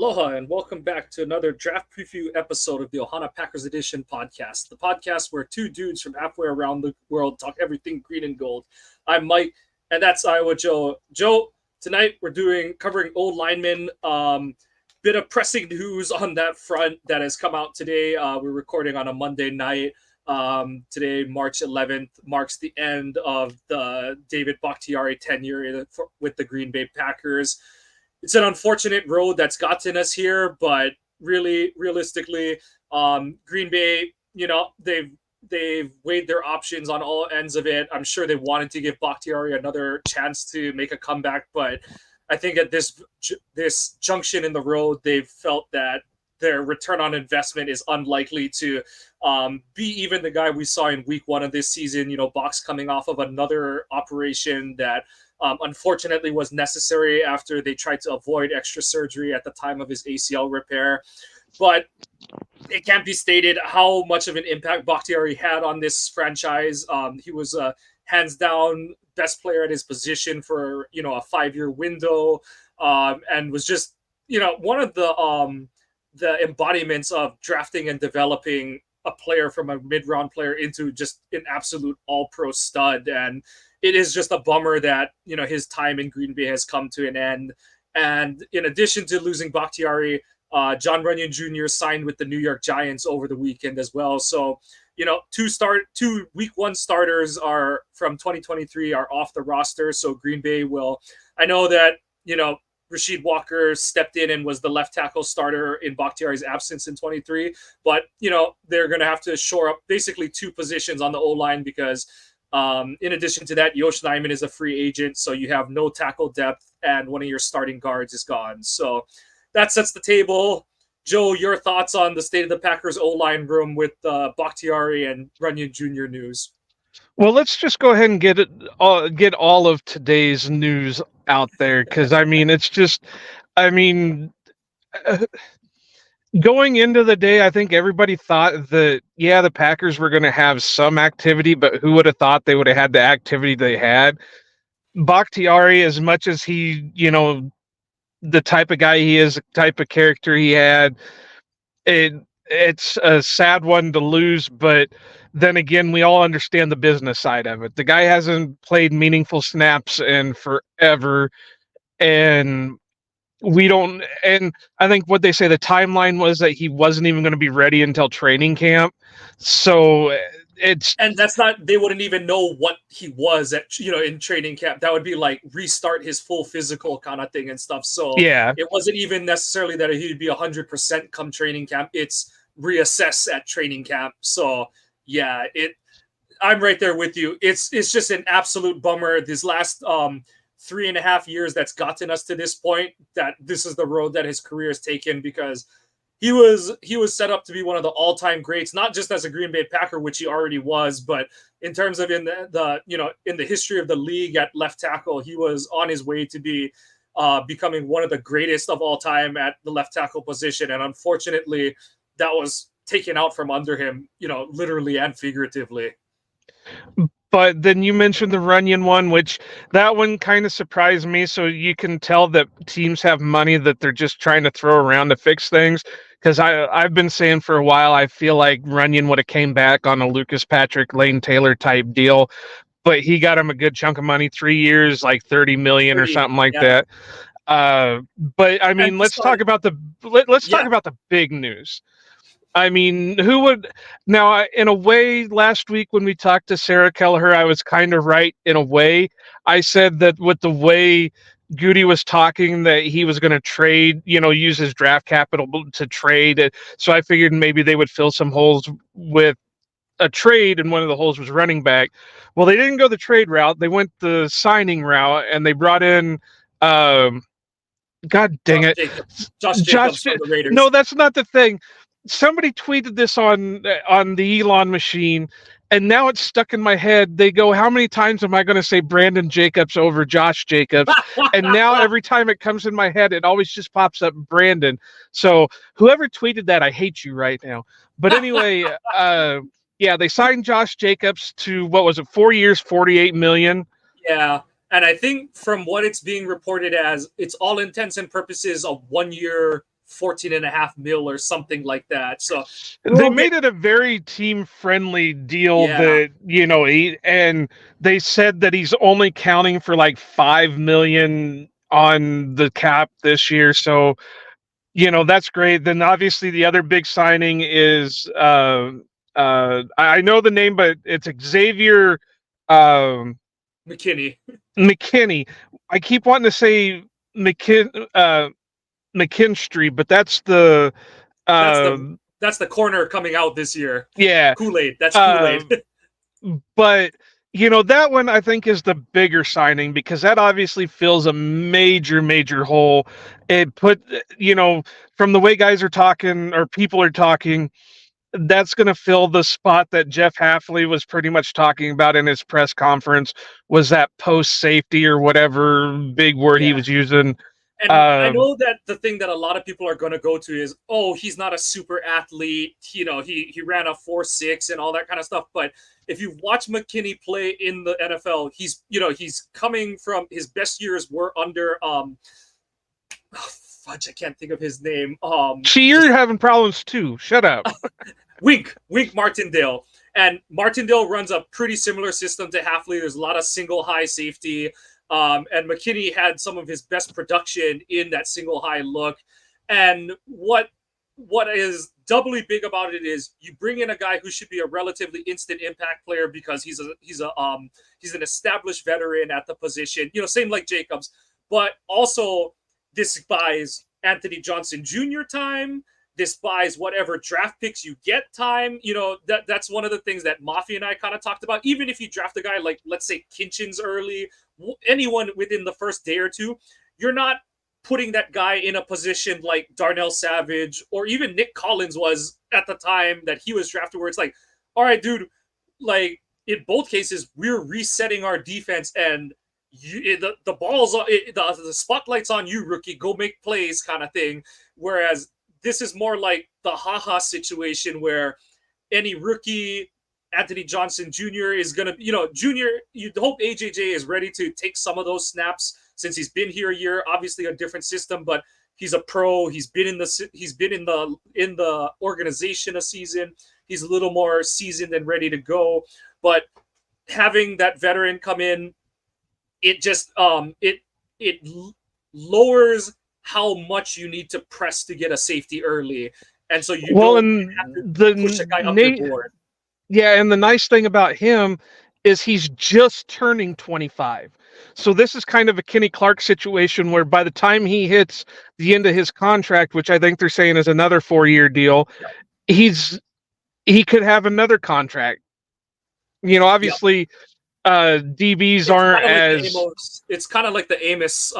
Aloha and welcome back to another draft preview episode of the Ohana Packers Edition podcast, the podcast where two dudes from halfway around the world talk everything green and gold. I'm Mike, and that's Iowa Joe. Joe, tonight we're covering old linemen. Bit of pressing news on that front that has come out today. We're recording on a Monday night. Today, March 11th, marks the end of the David Bakhtiari tenure with the Green Bay Packers. It's an unfortunate road that's gotten us here, but really, realistically, Green Bay, they've weighed their options on all ends of it. I'm sure they wanted to give Bakhtiari another chance to make a comeback, but I think at this junction in the road, they've felt that their return on investment is unlikely to be even the guy we saw in week one of this season. Box coming off of another operation that unfortunately was necessary after they tried to avoid extra surgery at the time of his ACL repair. But it can't be stated how much of an impact Bakhtiari had on this franchise. He was hands down best player at his position for a 5-year window, and was just one of the embodiments of drafting and developing a player from a mid-round player into just an absolute all-pro stud. And it is just a bummer that his time in Green Bay has come to an end. And in addition to losing Bakhtiari, John Runyon Jr. signed with the New York Giants over the weekend as well. So two week one starters are from 2023 are off the roster. So Green Bay will. I know that Rasheed Walker stepped in and was the left tackle starter in Bakhtiari's absence in 23, but they're going to have to shore up basically two positions on the O-line because in addition to that, Yosh Nijman is a free agent, so you have no tackle depth, and one of your starting guards is gone. So that sets the table. Joe, your thoughts on the state of the Packers O-line room with Bakhtiari and Runyon Jr. news? Well, let's just go ahead and get all of today's news out there, because going into the day, I think everybody thought that, the Packers were going to have some activity, but who would have thought they would have had the activity they had? Bakhtiari, as much as he, the type of guy he is, the type of character he had, it's a sad one to lose, but then again, we all understand the business side of it. The guy hasn't played meaningful snaps in forever, and I think what they say, the timeline was that he wasn't even going to be ready until training camp. So they wouldn't even know what he was at, in training camp. That would be like restart his full physical kind of thing and stuff. So yeah, it wasn't even necessarily that he'd be 100% come training camp. It's reassess at training camp. So yeah, I'm right there with you. It's just an absolute bummer. This last 3.5 years that's gotten us to this point, that this is the road that his career has taken, because he was set up to be one of the all-time greats, not just as a Green Bay Packer, which he already was, but in terms of in the history of the league at left tackle, he was on his way to be becoming one of the greatest of all time at the left tackle position. And unfortunately, that was taken out from under him, literally and figuratively. But then you mentioned the Runyon one, which that one kind of surprised me. So you can tell that teams have money that they're just trying to throw around to fix things. Because I've been saying for a while, I feel like Runyon would have came back on a Lucas Patrick, Lane Taylor type deal, but he got him a good chunk of money, 3 years, like 30 million or something like that. But I mean, let's talk about the big news. I mean, who would now? In a way, last week when we talked to Sarah Kelleher, I was kind of right in a way. I said that with the way Goody was talking, that he was going to trade, use his draft capital to trade. So I figured maybe they would fill some holes with a trade, and one of the holes was running back. Well, they didn't go the trade route; they went the signing route, and they brought in. God dang it, Josh Jacobs from the Raiders. No, that's not the thing. Somebody tweeted this on the Elon machine, and now it's stuck in my head. They go, how many times am I going to say Brandon Jacobs over Josh Jacobs? And now every time it comes in my head, it always just pops up Brandon. So whoever tweeted that, I hate you right now. But anyway, they signed Josh Jacobs to, what was it, 4 years, $48 million. Yeah. And I think from what it's being reported as, it's all intents and purposes a 1 year, 14.5 mil or something like that. So we're They all made getting, it a very team friendly deal yeah, that, and they said that he's only counting for like 5 million on the cap this year. So, that's great. Then obviously the other big signing is I know the name, but it's Xavier um, McKinney. McKinney. I keep wanting to say McKinstry, but that's the That's uh, the corner coming out this year. yeah. Kool-Aid. That's Uh, Kool-Aid. but that one I think is the bigger signing because that obviously fills a major, major hole. It put, from the way guys are talking or people are talking, that's going to fill the spot that Jeff Halfley was pretty much talking about in his press conference, was that post safety or whatever big word he Yeah. was using. And I Um, know that the thing that a lot of people are going to go to is, oh, he's not a super athlete. He ran a 4.6 and all that kind of stuff. But if you've watched McKinney play in the NFL, he's coming from his best years were under oh, fudge, I can't think of his name. See, you're Just having problems too. Shut up. Wink Martindale. And Martindale runs a pretty similar system to Halfley. There's a lot of single high safety. And McKinney had some of his best production in that single high look. And what is doubly big about it is you bring in a guy who should be a relatively instant impact player because he's an established veteran at the position. Same like Jacobs, but also this buys Anthony Johnson Jr. time. This buys whatever draft picks you get time. That's one of the things that Mafia and I kind of talked about. Even if you draft a guy like, let's say, Kinchins early, anyone within the first day or two, you're not putting that guy in a position like Darnell Savage or even Nick Collins was at the time that he was drafted, where it's like, all right, dude, like in both cases, we're resetting our defense and the ball's the spotlight's on you, rookie. Go make plays, kind of thing. Whereas this is more like the haha situation where any rookie Anthony Johnson Jr. is gonna, Junior. You hope AJJ is ready to take some of those snaps since he's been here a year. Obviously, a different system, but he's a pro. He's been in the organization a season. He's a little more seasoned and ready to go. But having that veteran come in, it just it lowers how much you need to press to get a safety early, and so you Well, don't and have to the push a guy up your board. yeah, and the nice thing about him is he's just turning 25. So this is kind of a Kenny Clark situation where by the time he hits the end of his contract, which I think they're saying is another 4-year deal, Yep. he could have another contract. Yep. Obviously, DBs It's aren't kind of like the as Amos. It's kind of like the Amos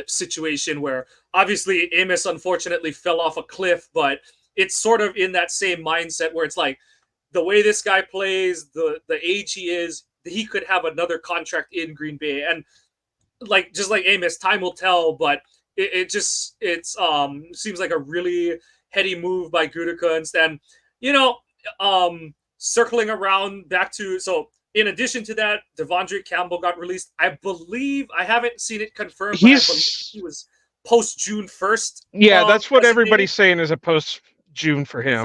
situation where obviously Amos unfortunately fell off a cliff, but it's sort of in that same mindset where it's like the way this guy plays, the age he is, he could have another contract in Green Bay, and like just like Amos, time will tell. But it's seems like a really heady move by Gutekunst, and you know circling around back to so. In addition to that, Devondre Campbell got released. I believe I haven't seen it confirmed, but I believe he's he was post June 1st yeah, that's what designated. everybody's saying is a post June for him.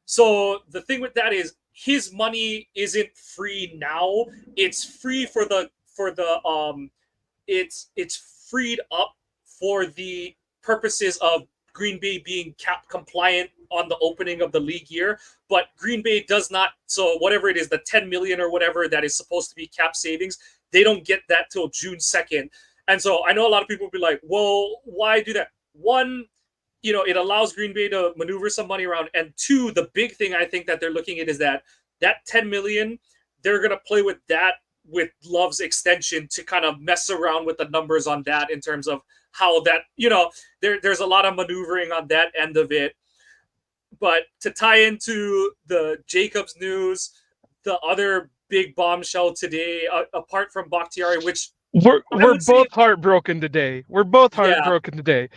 So the thing with that is his money isn't free now. It's free for the it's freed up for the purposes of Green Bay being cap compliant on the opening of the league year, but Green Bay does not. So whatever it is, the 10 million or whatever that is supposed to be cap savings, they don't get that till June 2nd. And so I know a lot of people will be like, well, why do that? One, it allows Green Bay to maneuver some money around. And two, the big thing I think that they're looking at is that 10 million, they're going to play with that with Love's extension to kind of mess around with the numbers on that in terms of how that, there's a lot of maneuvering on that end of it. But to tie into the Jacobs news, the other big bombshell today, apart from Bakhtiari, which I We're would say, both heartbroken today. We're both yeah, heartbroken today.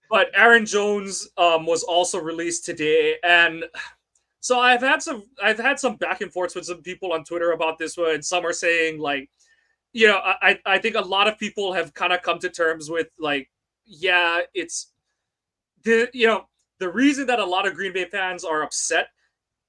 but Aaron Jones was also released today, and so I've had some back and forths with some people on Twitter about this one, and some are saying like, I think a lot of people have kind of come to terms with like, yeah, it's the reason that a lot of Green Bay fans are upset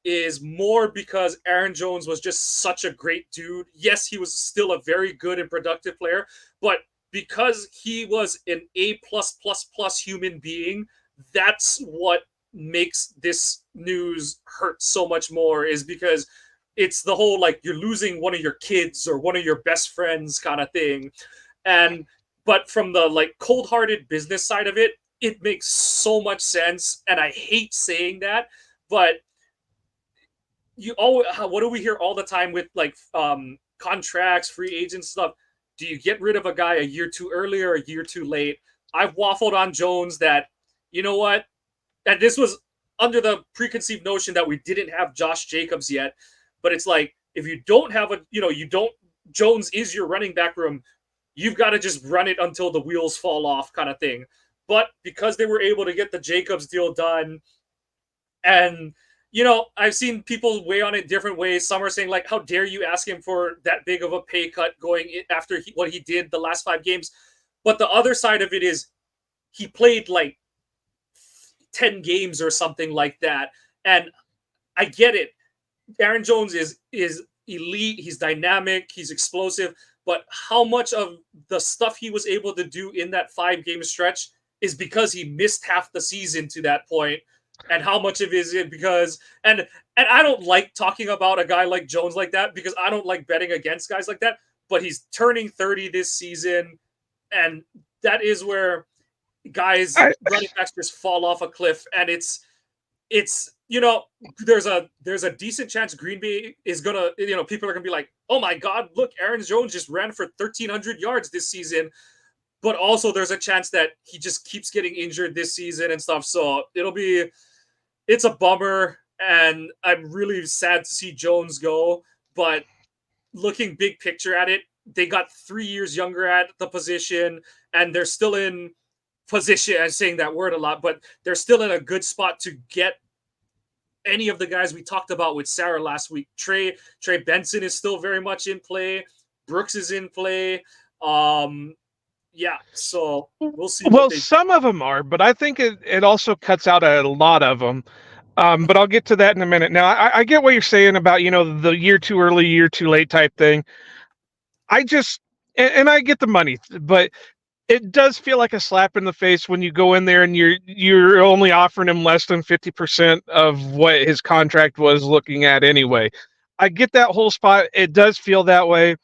is more because Aaron Jones was just such a great dude. Yes, he was still a very good and productive player, but because he was an A plus plus plus human being, that's what makes this news hurt so much more. Is because it's the whole like you're losing one of your kids or one of your best friends kind of thing, and but from the like cold-hearted business side of it, it makes so much sense, and I hate saying that, but you always what do we hear all the time with like contracts, free agent stuff? Do you get rid of a guy a year too early or a year too late? I've waffled on Jones that you know what, that this was under the preconceived notion that we didn't have Josh Jacobs yet, but it's like if you don't have a you don't Jones is your running back room, you've got to just run it until the wheels fall off kind of thing. But because they were able to get the Jacobs deal done, and I've seen people weigh on it different ways. Some are saying like, "How dare you ask him for that big of a pay cut going after what he did the last 5 games?" But the other side of it is he played like 10 games or something like that, and I get it. Aaron Jones is elite. He's dynamic. He's explosive. But how much of the stuff he was able to do in that 5 game stretch is because he missed half the season to that point, and how much of it is it because and I don't like talking about a guy like Jones like that because I don't like betting against guys like that. But he's turning 30 this season, and that is where guys I, running backs just fall off a cliff, and it's there's a decent chance Green Bay is gonna people are gonna be like, oh my god, look, Aaron Jones just ran for 1,300 yards this season, but also there's a chance that he just keeps getting injured this season and stuff. So it's a bummer, and I'm really sad to see Jones go. But looking big picture at it, they got 3 years younger at the position, and they're still in position. I'm saying that word a lot, but they're still in a good spot to get any of the guys we talked about with Sarah last week. Trey Benson is still very much in play. Brooks is in play. Um, yeah, so we'll see what well, they. some of them are, but I think it also cuts out a lot of them. But I'll get to that in a minute. Now, I get what you're saying about the year too early, year too late type thing. I just and I get the money, but it does feel like a slap in the face when you go in there and you're only offering him less than 50% of what his contract was looking at anyway. I get that whole spot. It does feel that way,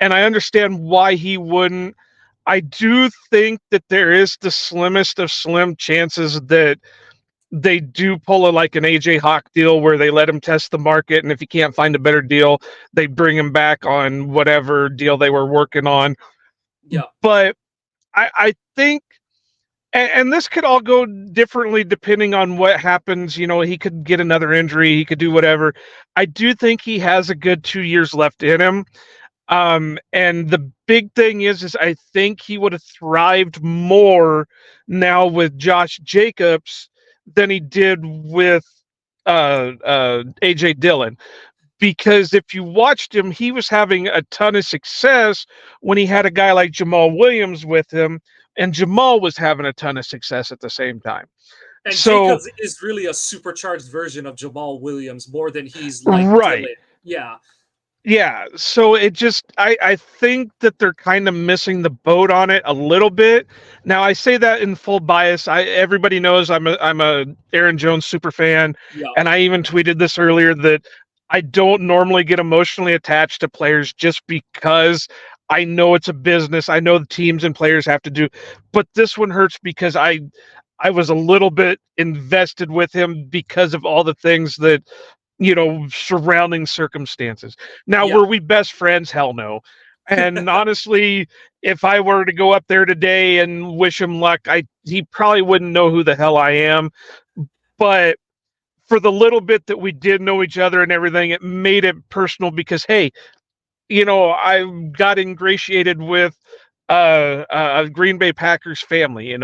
and I understand why he wouldn't. I do think that there is the slimmest of slim chances that they do pull like an AJ Hawk deal where they let him test the market, and if he can't find a better deal, they bring him back on whatever deal they were working on. Yeah, But I think, and this could all go differently depending on what happens. He could get another injury, he could do whatever. I do think he has a good 2 years left in him. And the big thing is I think he would have thrived more now with Josh Jacobs than he did with AJ Dillon. Because if you watched him, he was having a ton of success when he had a guy like Jamal Williams with him, and Jamal was having a ton of success at the same time. and So, Jacobs is really a supercharged version of Jamal Williams more than he's like right. Dylan. Yeah, Yeah, so I think that they're kind of missing the boat on it a little bit. Now I say that in full bias. Everybody knows I'm a Aaron Jones super fan, yeah, and I even tweeted this earlier that I don't normally get emotionally attached to players just because I know it's a business. I know the teams and players have to do, but this one hurts because I was a little bit invested with him because of all the things that surrounding circumstances. Now, yeah. were we best friends? Hell no. And honestly, if I were to go up there today and wish him luck, he probably wouldn't know who the hell I am. But for the little bit that we did know each other and everything, it made it personal because, hey, I got ingratiated with a Green Bay Packers family.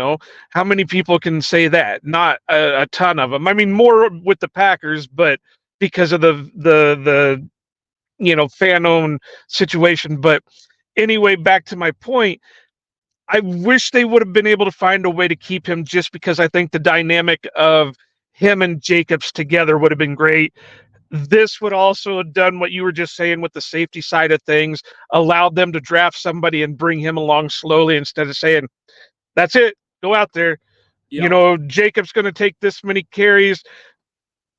How many people can say that? Not a ton of them. I mean, more with the Packers, but because of the fan owned situation. But anyway, back to my point. I wish they would have been able to find a way to keep him, just because I think the dynamic of him and Jacobs together would have been great. This would also have done what you were just saying with the safety side of things, allowed them to draft somebody and bring him along slowly instead of saying, that's it, go out there. You Yep. know, Jacob's going to take this many carries.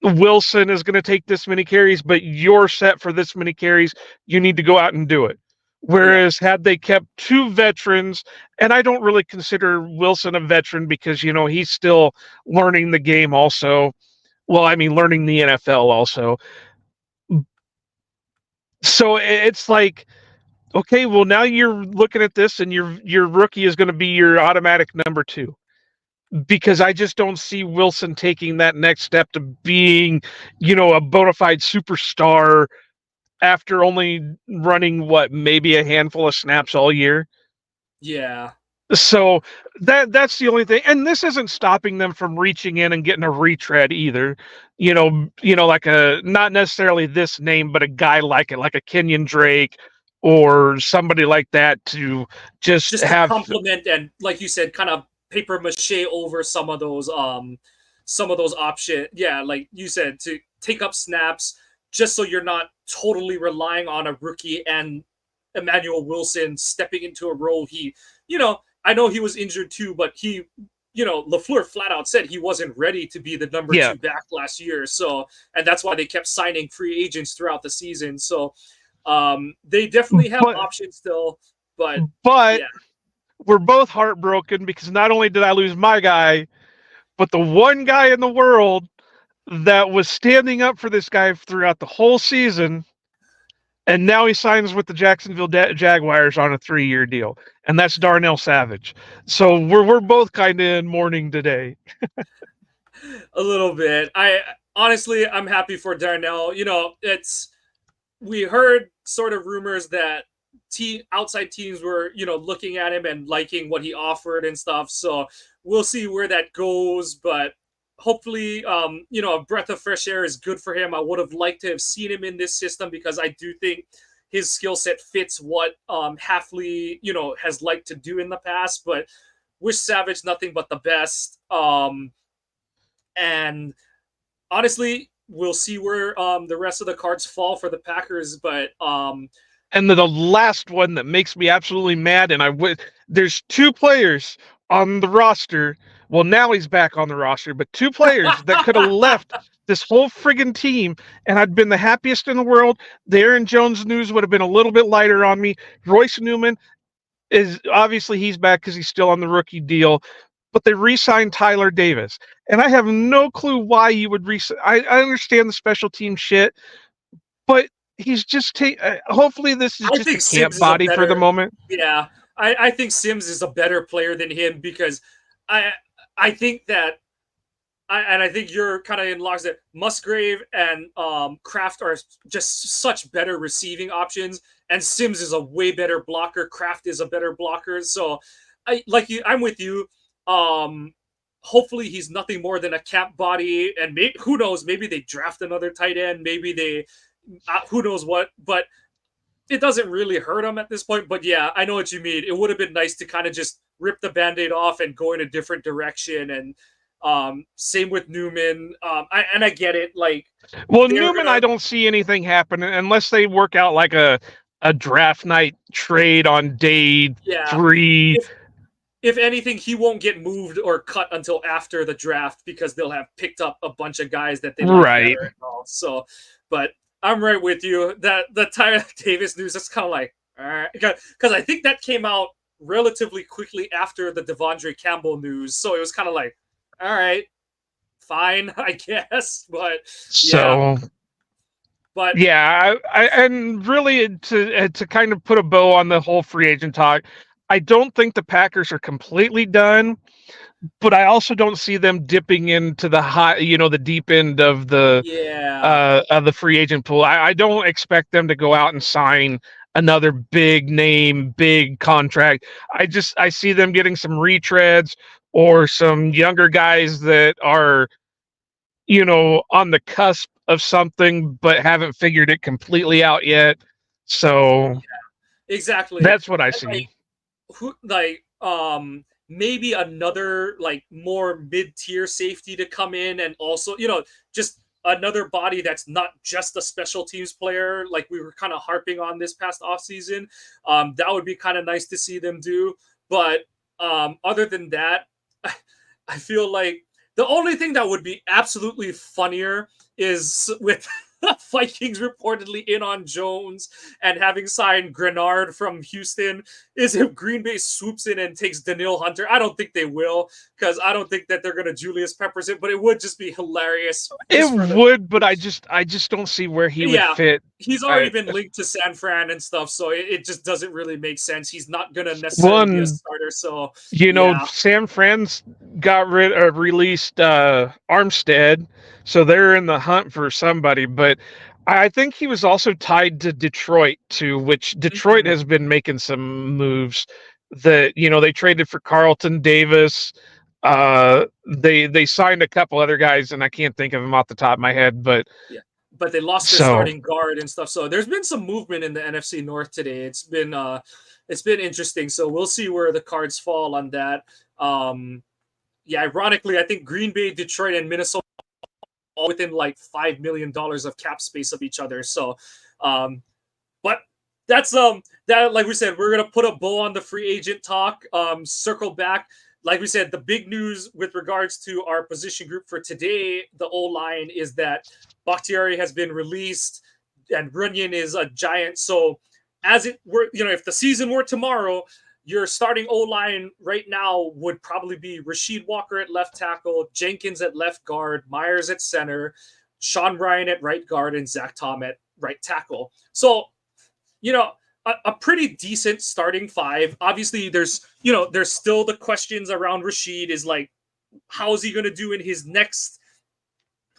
Wilson is going to take this many carries, but you're set for this many carries. You need to go out and do it. Yep. Whereas, had they kept two veterans, and I don't really consider Wilson a veteran because, you know, he's still learning the game also. Well, I mean, learning the NFL also. So it's like, okay, well, now you're looking at this and your rookie is going to be your automatic number two, because I just don't see Wilson taking that next step to being, you know, a bona fide superstar after only running what, maybe a handful of snaps all year. Yeah. So that's the only thing, and this isn't stopping them from reaching in and getting a retread either. Like a, not necessarily this name, but a guy like it, like a Kenyon Drake or somebody like that, to just Just to have. complement and, like you said, kind of paper mache over some of those options. Yeah, like you said, to take up snaps, just so you're not totally relying on a rookie and Emmanuel Wilson stepping into a role I know he was injured too, but LaFleur flat out said he wasn't ready to be the number Yeah, two back last year. So, and that's why they kept signing free agents throughout the season. So, they definitely have but options still, but but yeah, we're both heartbroken because not only did I lose my guy, but the one guy in the world that was standing up for this guy throughout the whole season, and now he signs with the Jacksonville Jaguars on a 3-year deal, and that's Darnell Savage. So we're both kind of in mourning today. a little bit. I honestly, I'm happy for Darnell. We heard sort of rumors that outside teams were looking at him and liking what he offered and stuff. So we'll see where that goes, but hopefully, a breath of fresh air is good for him. I would have liked to have seen him in this system because I do think his skill set fits what Halfley has liked to do in the past. But wish Savage nothing but the best. And honestly, we'll see where the rest of the cards fall for the Packers. But And the last one that makes me absolutely mad, and there's two players on the roster. Well, now he's back on the roster, but two players that could have left this whole friggin' team, and I'd been the happiest in the world. The Aaron Jones news would have been a little bit lighter on me. Royce Newman is obviously, he's back because he's still on the rookie deal, but they re-signed Tyler Davis, and I have no clue why you would I understand the special team shit, but he's just hopefully this is I just a think camp Sims is a body for the better. moment. Yeah, I think Sims is a better player than him because I I think that I think you're kind of in lockstep. Musgrave and Kraft are just such better receiving options, and Sims is a way better blocker. Kraft is a better blocker. So, I'm with you. Um, Hopefully, he's nothing more than a cap body, and who knows? Maybe they draft another tight end. Maybe they, who knows what. But it doesn't really hurt him at this point. But yeah, I know what you mean. It would have been nice to kind of just rip the band-aid off and go in a different direction. And same with Newman. I get it. Like Well, they're Newman, gonna I don't see anything happening unless they work out like a draft night trade on day yeah. 3. If anything, he won't get moved or cut until after the draft because they'll have picked up a bunch of guys that they like better Right. and all. So, but I'm right with you. That the Tyler Davis news is kind of like, all right, because I think that came out relatively quickly after the Devondre Campbell news. So it was kind of like, all right, fine, I guess. But yeah, So but yeah, and really to kind of put a bow on the whole free agent talk, I don't think the Packers are completely done, but I also don't see them dipping into the the deep end yeah, of the free agent pool. I don't expect them to go out and sign another big name, big contract. I see them getting some retreads or some younger guys that are, on the cusp of something but haven't figured it completely out yet. So exactly. that's what I And see. who like maybe another like more mid-tier safety to come in, and also, just another body that's not just a special teams player like we were kind of harping on this past offseason. That would be kind of nice to see them do. But other than that, I feel like the only thing that would be absolutely funnier is with Vikings reportedly in on Jones and having signed Grenard from Houston, is if Green Bay swoops in and takes Daniil Hunter. I don't think they will, because I don't think that they're going to Julius Peppers it, but it would just be hilarious It just for the. would, but I just don't see where he would Yeah, fit. he's already I been linked to San Fran and stuff, so it just doesn't really make sense. He's not going to necessarily be a one, starter, so you know, yeah. San Fran's got released Armstead, so they're in the hunt for somebody. But I think he was also tied to Detroit too, which Detroit Mhm. has been making some moves. That they traded for Carlton Davis. They signed a couple other guys, and I can't think of them off the top of my head. But Yeah. But they lost their so starting guard and stuff. So there's been some movement in the NFC North today. It's been interesting. So we'll see where the cards fall on that. Yeah, ironically, I think Green Bay, Detroit, and Minnesota all within like $5 million of cap space of each other. So but that, like we said, we're gonna put a bow on the free agent talk. Circle back. Like we said, the big news with regards to our position group for today, the O line, is that Bakhtiari has been released and Runyon is a giant. So as it were, if the season were tomorrow, your starting O line right now would probably be Rasheed Walker at left tackle, Jenkins at left guard, Myers at center, Sean Ryan at right guard, and Zach Tom at right tackle. So you know, a pretty decent starting five. Obviously, there's still the questions around Rasheed, is like, how is he going to do in his next,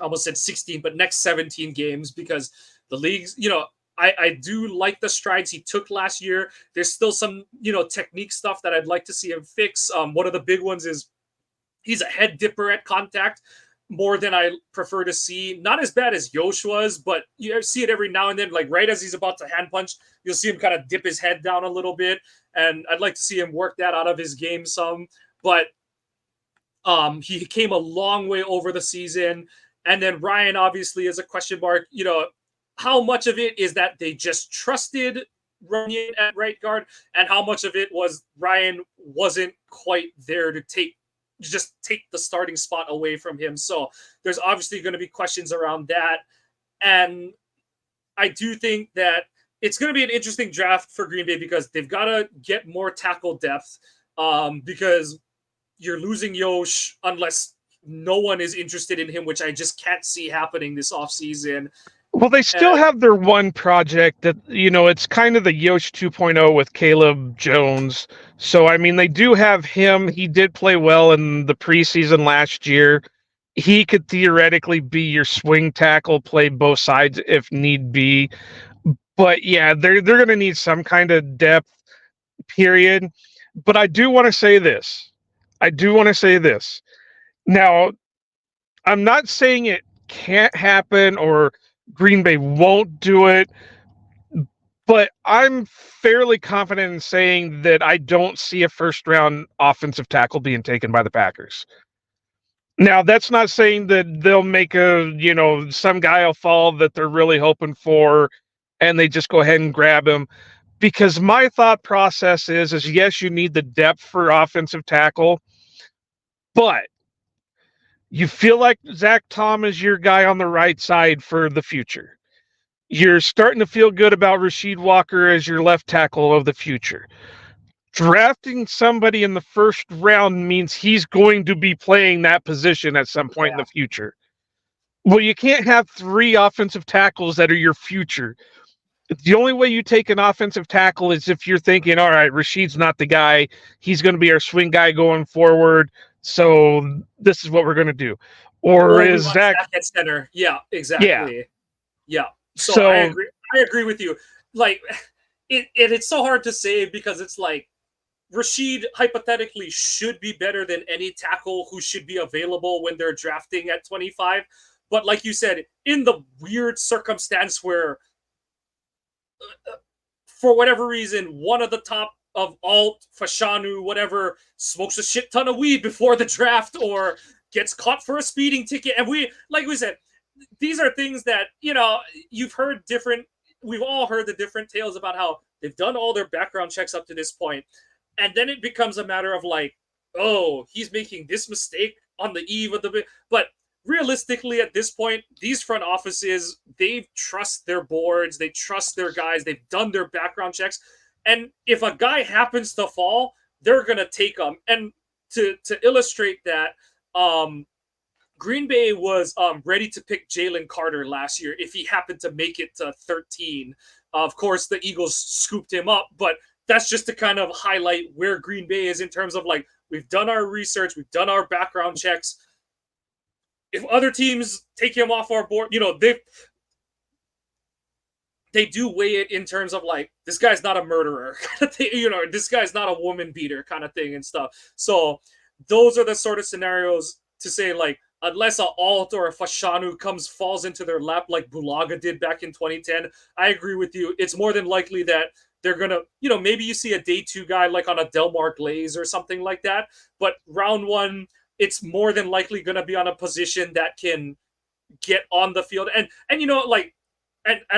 I almost said 16, but next 17 games, because the league's, I do like the strides he took last year. There's still some, technique stuff that I'd like to see him fix. One of the big ones is he's a head dipper at contact more than I prefer to see. Not as bad as Yosh was, but you see it every now and then. Like right as he's about to hand punch, you'll see him kind of dip his head down a little bit, and I'd like to see him work that out of his game some. But he came a long way over the season, and then Ryan obviously is a question mark. How much of it is that they just trusted Runyon at right guard, and how much of it was Ryan wasn't quite there to just take the starting spot away from him. So there's obviously going to be questions around that. And I do think that it's going to be an interesting draft for Green Bay because they've got to get more tackle depth, because you're losing Yosh unless no one is interested in him, which I just can't see happening this offseason. Well, they And still have their one project that, it's kind of the Yosh 2.0 with Caleb Jones. So, I mean, they do have him. He did play well in the preseason last year. He could theoretically be your swing tackle, play both sides if need be. But yeah, they're going to need some kind of depth, period. But I do want to say this. I do want to say this. Now, I'm not saying it can't happen or Green Bay won't do it, but I'm fairly confident in saying that I don't see a first round offensive tackle being taken by the Packers. Now, that's not saying that they'll make some guy will fall that they're really hoping for and they just go ahead and grab him. Because my thought process is yes, you need the depth for offensive tackle, but you feel like Zach Tom is your guy on the right side for the future. You're starting to feel good about Rasheed Walker as your left tackle of the future. Drafting somebody in the first round means he's going to be playing that position at some point in yeah, the future. Well, you can't have three offensive tackles that are your future. The only way you take an offensive tackle is if you're thinking, all right, Rasheed's not the guy. He's going to be our swing guy going forward. So this is what we're going to do. Or or we is want Zach, Zach at center. Yeah, yeah. exactly. Yeah. So I So agree. I agree with you. Like it's so hard to say because it's like Rasheed hypothetically should be better than any tackle who should be available when they're drafting at 25. But like you said, in the weird circumstance where, for whatever reason, one of the top Alt, Fashanu, whatever, smokes a shit ton of weed before the draft or gets caught for a speeding ticket. And like we said, these are things that, you've heard different, we've all heard the different tales about how they've done all their background checks up to this point. And then it becomes a matter of like, oh, he's making this mistake on the eve of the, but realistically at this point, these front offices, they trust their boards, they trust their guys, they've done their background checks. And if a guy happens to fall, they're gonna take him. And to illustrate that, Green Bay was ready to pick Jalen Carter last year if he happened to make it to 13. Of course, the Eagles scooped him up, but that's just to kind of highlight where Green Bay is in terms of like, we've done our research, we've done our background checks. If other teams take him off our board, they do weigh it in terms of like, this guy's not a murderer, this guy's not a woman beater kind of thing and stuff. So those are the sort of scenarios to say like, unless a Alt or a Fashanu falls into their lap like Bulaga did back in 2010, I agree with you. It's more than likely that they're gonna, maybe you see a day 2 guy like on a Delmar Glaze or something like that. But round 1, it's more than likely gonna be on a position that can get on the field. And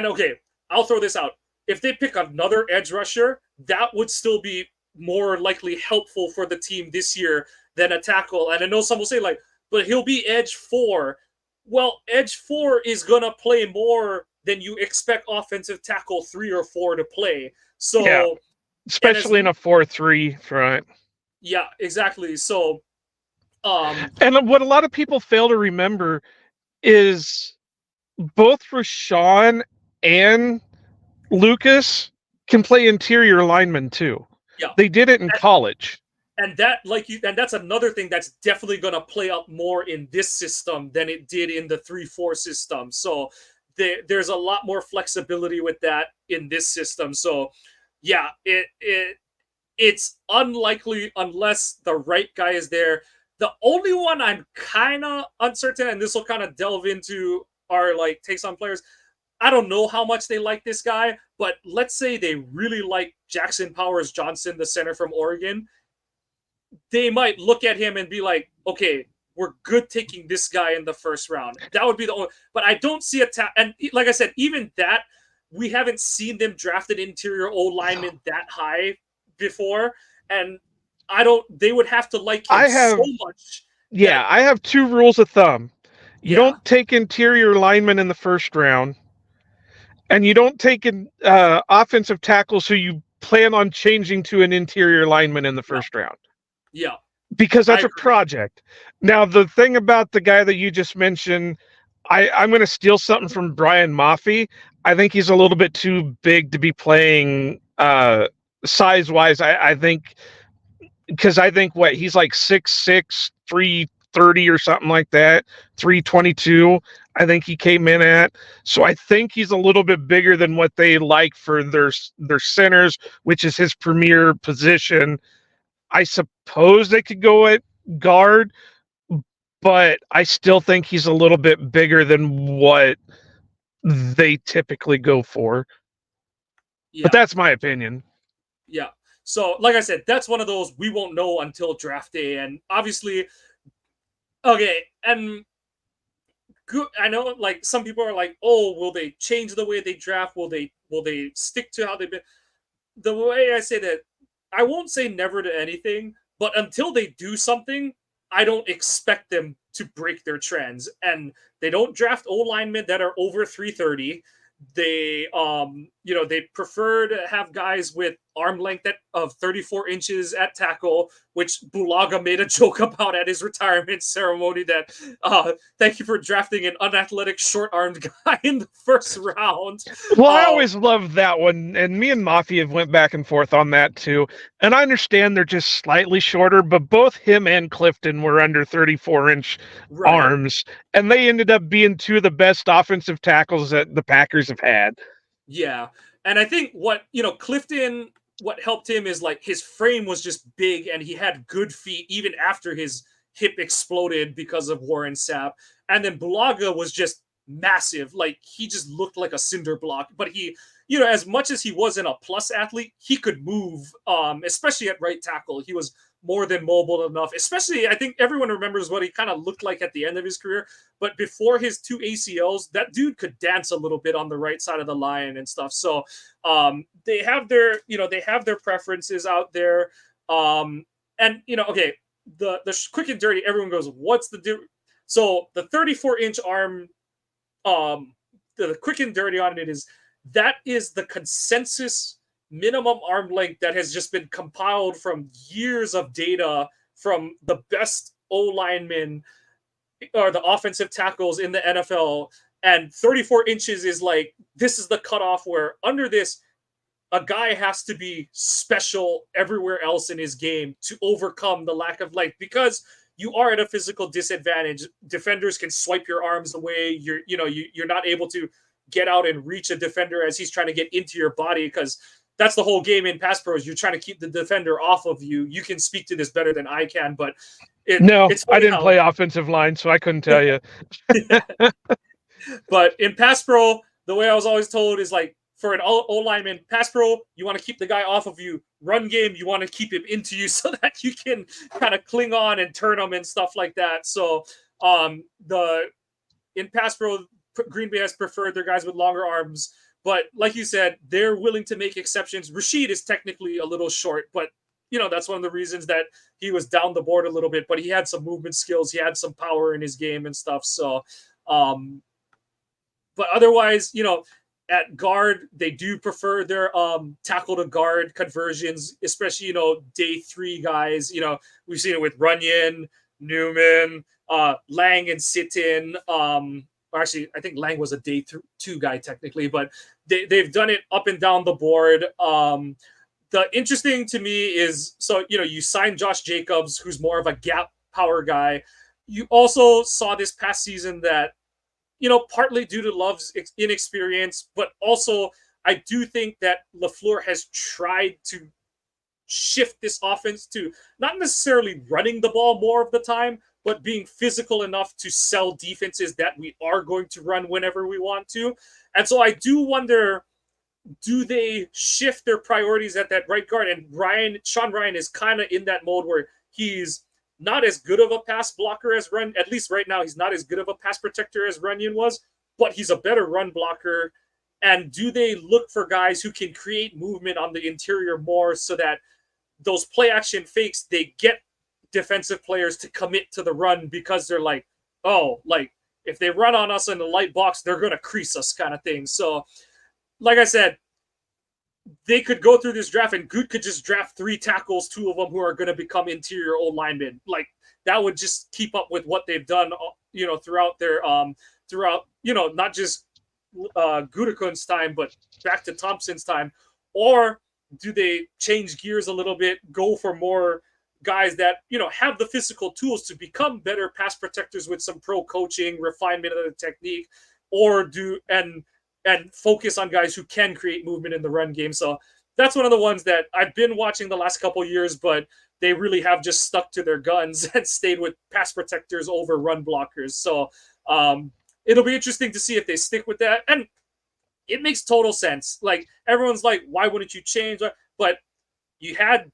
okay, I'll throw this out. If they pick another edge rusher, that would still be more likely helpful for the team this year than a tackle. And I know some will say like, but he'll be edge 4. Well, edge 4 is going to play more than you expect offensive tackle 3 or 4 to play. So, yeah, especially in a 4-3 front. Yeah, exactly. So, and what a lot of people fail to remember is both Rashawn and Lucas can play interior linemen too. Yeah, they did it in college. And that's another thing that's definitely going to play up more in this system than it did in the 3-4 system. So there's a lot more flexibility with that in this system. So yeah, it's unlikely unless the right guy is there. The only one I'm kind of uncertain, and this will kind of delve into our like takes on players. I don't know how much they like this guy, but let's say they really like Jackson Powers Johnson, the center from Oregon. They might look at him and be like, okay, we're good taking this guy in the first round. That would be the only, but I don't see and like I said, even that, we haven't seen them drafted interior O lineman that high before. And they would have to like him so much. Yeah, I have 2 rules of thumb. You don't take interior linemen in the first round, and you don't take an offensive tackles who you plan on changing to an interior lineman in the first round. Yeah. Because that's a project. Now, the thing about the guy that you just mentioned, I'm going to steal something from Brian Maffey. I think he's a little bit too big to be playing size-wise. I think, because I think he's like 6'6", 330 or something like that, 322. I think he came in at. So I think he's a little bit bigger than what they like for their centers, which is his premier position. I suppose they could go at guard, but I still think he's a little bit bigger than what they typically go for. Yeah. But that's my opinion. Yeah. So, like I said, that's one of those we won't know until draft day. And obviously, okay, and I know like some people are like, oh, will they change the way they draft? Will they stick to how they've been? The way I say that, I won't say never to anything, but until they do something, I don't expect them to break their trends. And they don't draft O linemen that are over 330. They they prefer to have guys with arm length of 34 inches at tackle, which Bulaga made a joke about at his retirement ceremony, that thank you for drafting an unathletic short-armed guy in the first round. Well, I always loved that one, and me and Mafia went back and forth on that too. And I understand they're just slightly shorter, but both him and Clifton were under 34-inch arms, and they ended up being 2 of the best offensive tackles that the Packers have had. Yeah, and I think Clifton, what helped him is like his frame was just big, and he had good feet even after his hip exploded because of Warren Sapp. And then Bulaga was just massive. Like he just looked like a cinder block. But he, as much as he wasn't a plus athlete, he could move, especially at right tackle. He was more than mobile enough. Especially, I think everyone remembers what he kind of looked like at the end of his career. But before his two ACLs, that dude could dance a little bit on the right side of the line and stuff. So they have their preferences out there. And okay, the quick and dirty. Everyone goes, what's the so the 34-inch arm, the quick and dirty on it is that is the consensus minimum arm length that has just been compiled from years of data from the best O linemen or the offensive tackles in the NFL. And 34 inches is like, this is the cutoff where under this, a guy has to be special everywhere else in his game to overcome the lack of length, because you are at a physical disadvantage. Defenders can swipe your arms away. You're not able to get out and reach a defender as he's trying to get into your body, because that's the whole game in pass pro is you're trying to keep the defender off of you. You can speak to this better than I can, but No, it's I funny didn't how play offensive line, so I couldn't tell you. But in pass pro, the way I was always told is like, for an O lineman, pass pro, you want to keep the guy off of you. Run game, you want to keep him into you so that you can kind of cling on and turn him and stuff like that. So in pass pro, Green Bay has preferred their guys with longer arms. But like you said, they're willing to make exceptions. Rashid is technically a little short, but that's one of the reasons that he was down the board a little bit. But he had some movement skills. He had some power in his game and stuff. So, but otherwise, at guard, they do prefer their tackle to guard conversions, especially, day three guys. We've seen it with Runyon, Newman, Lang, and Sitton. Or actually, I think Lang was a day two guy technically, but they've done it up and down the board. The interesting to me is, so, you signed Josh Jacobs, who's more of a gap power guy. You also saw this past season that, partly due to Love's inexperience, but also I do think that LaFleur has tried to shift this offense to not necessarily running the ball more of the time, but being physical enough to sell defenses that we are going to run whenever we want to. And so I do wonder, do they shift their priorities at that right guard? And Sean Ryan is kind of in that mode where he's not as good of a pass blocker as Run. At least right now, he's not as good of a pass protector as Runyon was, but he's a better run blocker. And do they look for guys who can create movement on the interior more so that those play action fakes, they get defensive players to commit to the run because they're like, oh, like if they run on us in the light box, they're going to crease us kind of thing. So, like I said, they could go through this draft and Good could just draft 3 tackles, 2 of them who are going to become interior O linemen. Like that would just keep up with what they've done, throughout their, not just Gutekunst's time, but back to Thompson's time. Or do they change gears a little bit, go for more guys that, have the physical tools to become better pass protectors with some pro coaching, refinement of the technique, or and focus on guys who can create movement in the run game. So that's one of the ones that I've been watching the last couple of years, but they really have just stuck to their guns and stayed with pass protectors over run blockers. So it'll be interesting to see if they stick with that. And it makes total sense. Like everyone's like, why wouldn't you change? But you had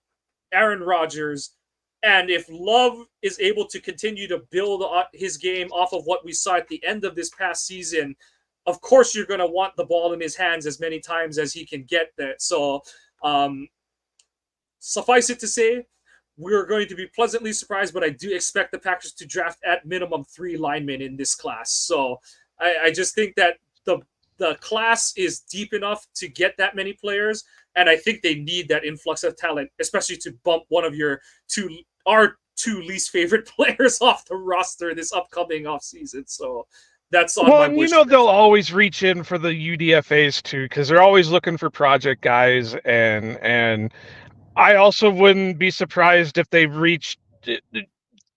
Aaron Rodgers, and if Love is able to continue to build his game off of what we saw at the end of this past season, of course you're going to want the ball in his hands as many times as he can get that. So suffice it to say, we're going to be pleasantly surprised, but I do expect the Packers to draft at minimum 3 linemen in this class. So I just think that the class is deep enough to get that many players, and I think they need that influx of talent, especially to bump one of our 2 least favorite players off the roster this upcoming offseason. So that's on my wish list. They'll always reach in for the UDFAs too, because they're always looking for project guys, and I also wouldn't be surprised if they reached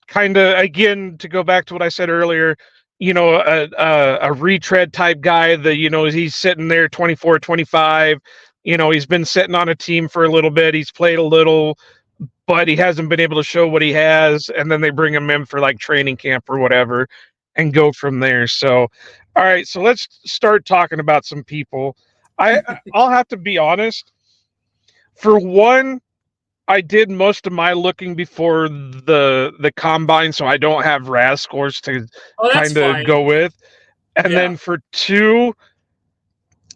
kind of, again, to go back to what I said earlier, a retread type guy that, he's sitting there 24, 25, he's been sitting on a team for a little bit, he's played a little, but he hasn't been able to show what he has, and then they bring him in for like training camp or whatever and go from there. So All right, so let's start talking about some people. I'll have to be honest. For one, I did most of my looking before the combine, so I don't have RAS scores to Oh, that's kind of fine. go with. And Yeah. then for two,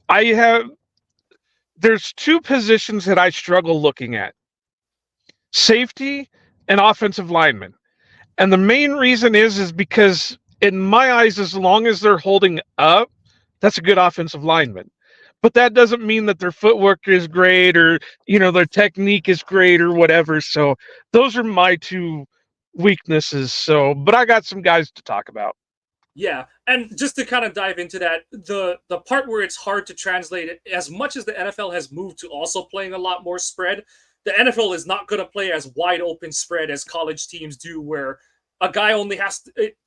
I have there's two positions that I struggle looking at: safety and offensive lineman. And the main reason is because in my eyes, as long as they're holding up, that's a good offensive lineman. But that doesn't mean that their footwork is great or their technique is great or whatever. So those are my two weaknesses. So, but I got some guys to talk about. Yeah, and just to kind of dive into that, the part where it's hard to translate it, as much as the NFL has moved to also playing a lot more spread, the NFL is not going to play as wide open spread as college teams do, where a guy only has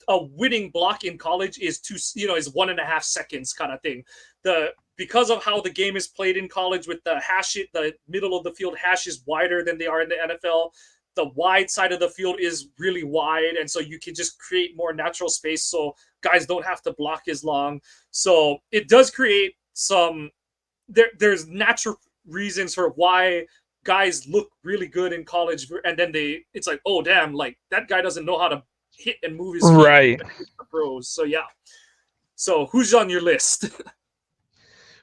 a winning block in college is is 1.5 seconds kind of thing. The Because of how the game is played in college with the middle of the field hash is wider than they are in the NFL. The wide side of the field is really wide, and so you can just create more natural space. So guys don't have to block as long. So it does create there's natural reasons for why guys look really good in college, and then it's like, oh damn, like that guy doesn't know how to hit and move his feet Right. when he gets the pros. So yeah. So who's on your list?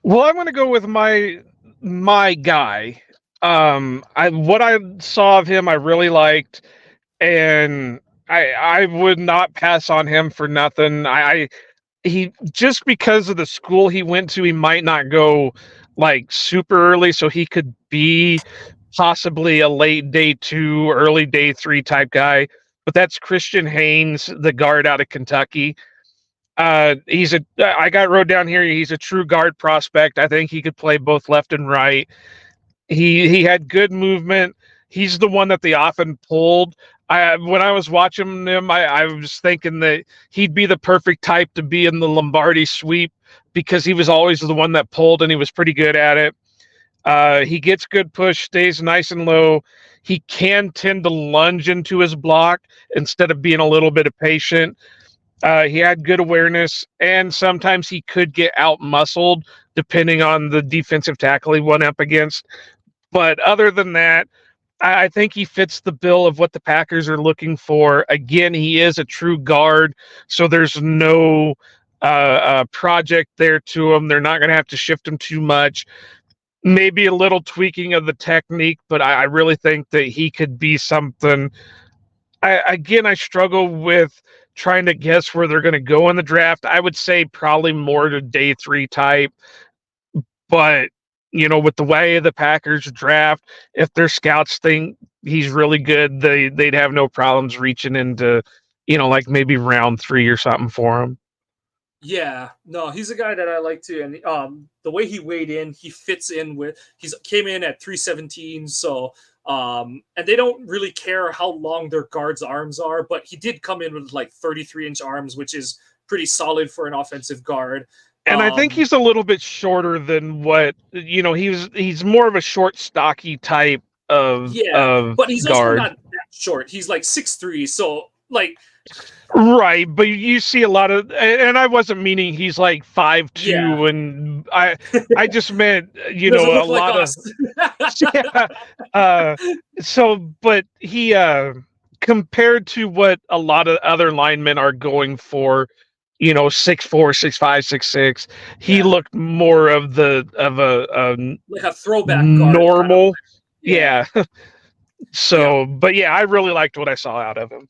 Well, I'm going to go with my guy. I what I saw of him, I really liked, and I would not pass on him for nothing. He just because of the school he went to, he might not go like super early, so he could be possibly a late day two, early day three type guy. But that's Christian Haynes, the guard out of Kentucky. I got wrote down here. He's a true guard prospect. I think he could play both left and right. He had good movement. He's the one that they often pulled. When I was watching him, I was thinking that he'd be the perfect type to be in the Lombardi sweep because he was always the one that pulled and he was pretty good at it. He gets good push, stays nice and low. He can tend to lunge into his block instead of being a little bit of patient. He had good awareness, and sometimes he could get out muscled depending on the defensive tackle he went up against. But other than that, I think he fits the bill of what the Packers are looking for. Again, he is a true guard, so there's no project there to him. They're not going to have to shift him too much. Maybe a little tweaking of the technique, but I really think that he could be something. I struggle with trying to guess where they're going to go in the draft. I would say probably more to day three type, but with the way the Packers draft, if their scouts think he's really good, they'd have no problems reaching into, like maybe round three or something for him. Yeah, no, he's a guy that I like too, and the way he weighed in, he fits in with. He's came in at 317, so and they don't really care how long their guards' arms are, but he did come in with like 33-inch arms, which is pretty solid for an offensive guard. And I think Um, he's a little bit shorter than what he's more of a short, stocky type of yeah, of but he's also guard. not that short. He's like 6'3", so like Right, but you see a lot of, and I wasn't meaning he's like five yeah, two, and I just meant doesn't a look like lot of us. yeah. Uh, so, but he compared to what a lot of other linemen are going for, 6'4", 6'5", 6'6", he Yeah, looked more of a like a throwback guard kind of. normal, Yeah, yeah. yeah. So, but yeah, I really liked what I saw out of him.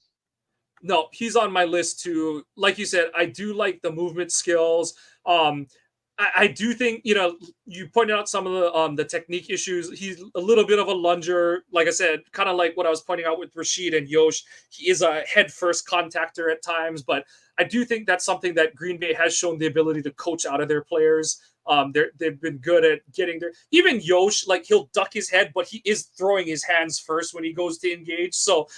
No, he's on my list too. Like you said, I do like the movement skills. Um, I do think you pointed out some of the technique issues. He's a little bit of a lunger, like I said, kind of like what I was pointing out with Rashid and Yosh. He is a head first contactor at times, but I do think that's something that Green Bay has shown the ability to coach out of their players. They've been good at getting there. Even Yosh, like he'll duck his head, but he is throwing his hands first when he goes to engage. So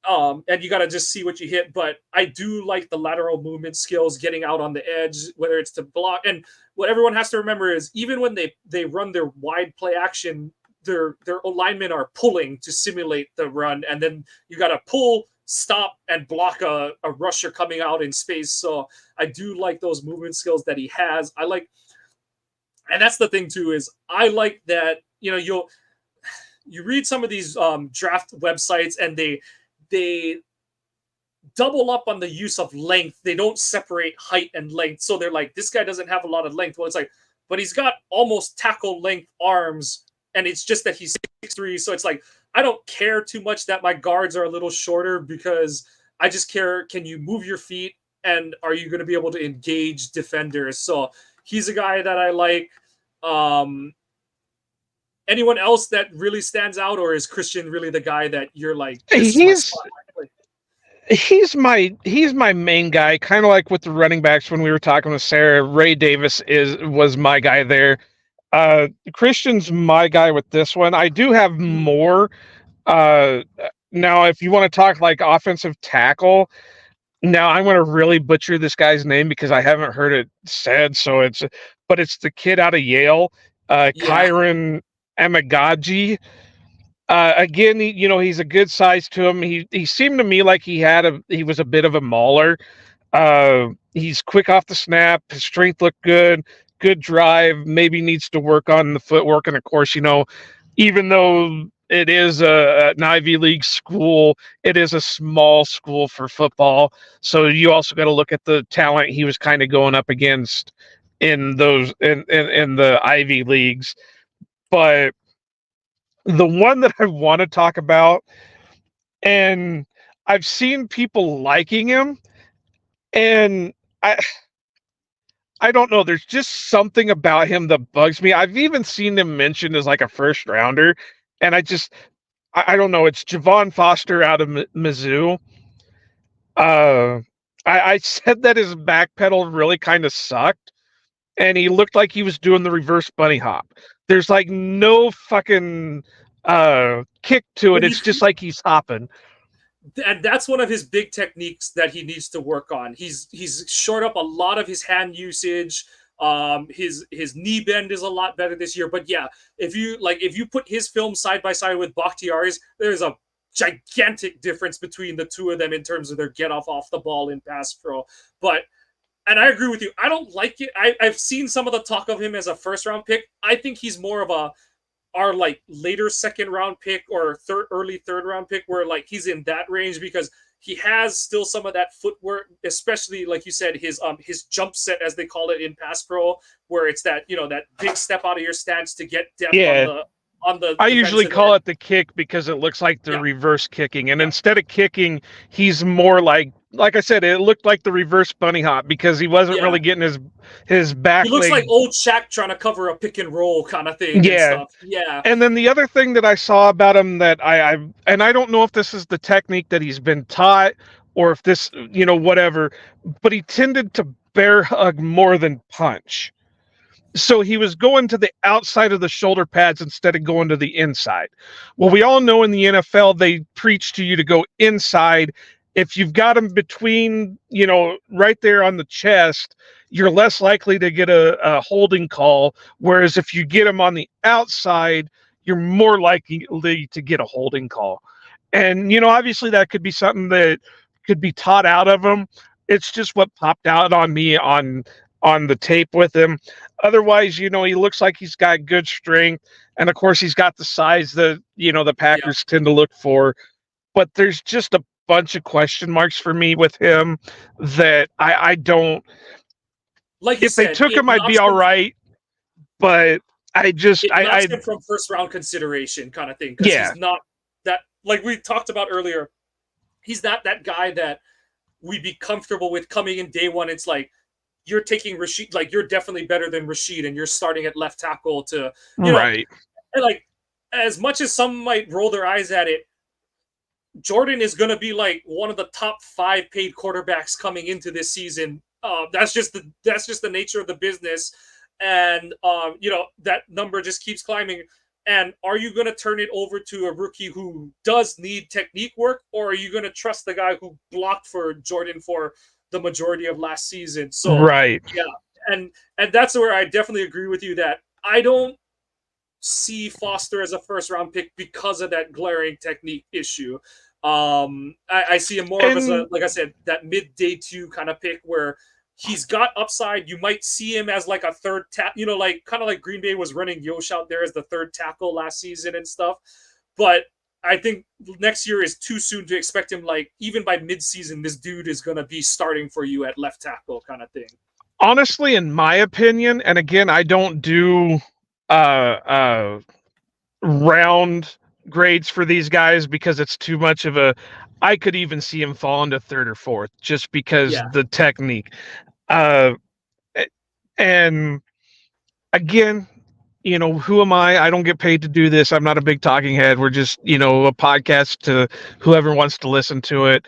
and you got to just see what you hit. But I do like the lateral movement skills, getting out on the edge, whether it's to block. And what everyone has to remember is even when they run their wide play action, their alignment are pulling to simulate the run, and then you got to pull stop and block a rusher coming out in space. So I do like those movement skills that he has. I like, and that's the thing too, is I like that, you read some of these draft websites, and they double up on the use of length. They don't separate height and length. So they're like, this guy doesn't have a lot of length. Well, it's like, but he's got almost tackle length arms, and it's just that he's 6'3". So it's like, I don't care too much that my guards are a little shorter, because I just care, can you move your feet, and are you going to be able to engage defenders? So he's a guy that I like. Um, Anyone else that really stands out, or is Christian really the guy that you're like, this is my He's spot? Like, he's my main guy, kind of like with the running backs when we were talking with Sarah. Ray Davis was my guy there. Christian's my guy with this one. I do have more. Uh, Now, if you want to talk like offensive tackle, now I'm going to really butcher this guy's name because I haven't heard it said. But it's the kid out of Yale, yeah, Kyron Amagaji. Again, he's a good size to him. He seemed to me like he was a bit of a mauler. He's quick off the snap. His strength looked good. Good drive. Maybe needs to work on the footwork. And of course, even though it is an Ivy League school, it is a small school for football. So you also got to look at the talent he was kind of going up against in those in the Ivy Leagues. But the one that I want to talk about, and I've seen people liking him, and I don't know. There's just something about him that bugs me. I've even seen him mentioned as like a first rounder, and I don't know. It's Javon Foster out of Mizzou. Uh, I said that his back pedal really kind of sucked, and he looked like he was doing the reverse bunny hop. There's like no fucking kick to it. but It's just like he's hopping. and that's one of his big techniques that he needs to work on. He's shored up a lot of his hand usage. His knee bend is a lot better this year. But yeah, if you put his film side by side with Bakhtiari's, there's a gigantic difference between the two of them in terms of their get off the ball in pass pro. But and I agree with you. I don't like it. I've seen some of the talk of him as a first round pick. I think he's more of a our like later second round pick or early third round pick, where like he's in that range, because he has still some of that footwork, especially like you said, his jump set, as they call it in pass pro, where it's that, that big step out of your stance to get depth Yeah, on the I usually defensive call end. it the kick because it looks like the Yeah, reverse kicking. And yeah, instead of kicking, he's more like I said, it looked like the reverse bunny hop because he wasn't yeah. really getting his He back looks like leg. old Shaq trying to cover a pick and roll kind of thing and Yeah. stuff. Yeah, And then the other thing that I saw about him that and I don't know if this is the technique that he's been taught or if this, whatever, but he tended to bear hug more than punch. So he was going to the outside of the shoulder pads instead of going to the inside. Well, we all know in the NFL they preach to you to go inside. If you've got him between, right there on the chest, you're less likely to get a holding call. Whereas if you get him on the outside, you're more likely to get a holding call. And, obviously that could be something that could be taught out of him. It's just what popped out on me on the tape with him. Otherwise, he looks like he's got good strength, and of course, he's got the size that the yeah. Packers tend to look for. But there's just a bunch of question marks for me with him that I don't. Like you If they said, took him, I'd be all right. But I just it knocks I him from first round consideration kind of thing, because yeah, he's not that, like we talked about earlier. He's not that guy that we'd be comfortable with coming in day one. It's like you're taking Rashid, like you're definitely better than Rashid, and you're starting at left tackle to, you know, right, and like as much as some might roll their eyes at it, Jordan is going to be like one of the top 5 paid quarterbacks coming into this season. That's just the nature of the business, and that number just keeps climbing. And are you going to turn it over to a rookie who does need technique work, or are you going to trust the guy who blocked for Jordan for the majority of last season? So right. yeah, and that's where I definitely agree with you that I don't see Foster as a first round pick because of that glaring technique issue. I see him more of as a, And like I said, that mid day two kind of pick where he's got upside. You might see him as like a third like kind of like Green Bay was running Yosh out there as the third tackle last season and stuff. But I think next year is too soon to expect him. Like even by mid-season, this dude is gonna be starting for you at left tackle, kind of thing. honestly, in my opinion, and again, I don't do uh uh round grades for these guys because it's too much of a. I could even see him fall into third or fourth just because Yeah, the technique. Uh, and again, who am I? I don't get paid to do this. I'm not a big talking head. We're just, a podcast to whoever wants to listen to it.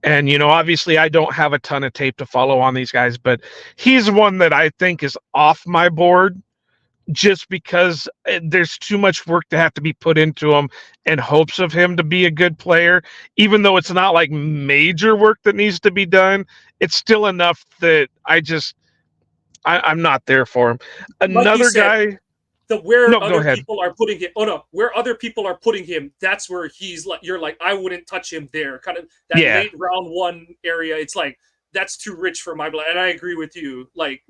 And, obviously I don't have a ton of tape to follow on these guys, but he's one that I think is off my board just because there's too much work to have to be put into him in hopes of him to be a good player. Even though it's not like major work that needs to be done, it's still enough that I'm not there for him. like you Another said, guy. the where No, go other ahead. people are putting him. Oh no, where other people are putting him, that's where he's like. You're like, I wouldn't touch him there. Kind of that Yeah. late round one area. It's like that's too rich for my blood, and I agree with you. Like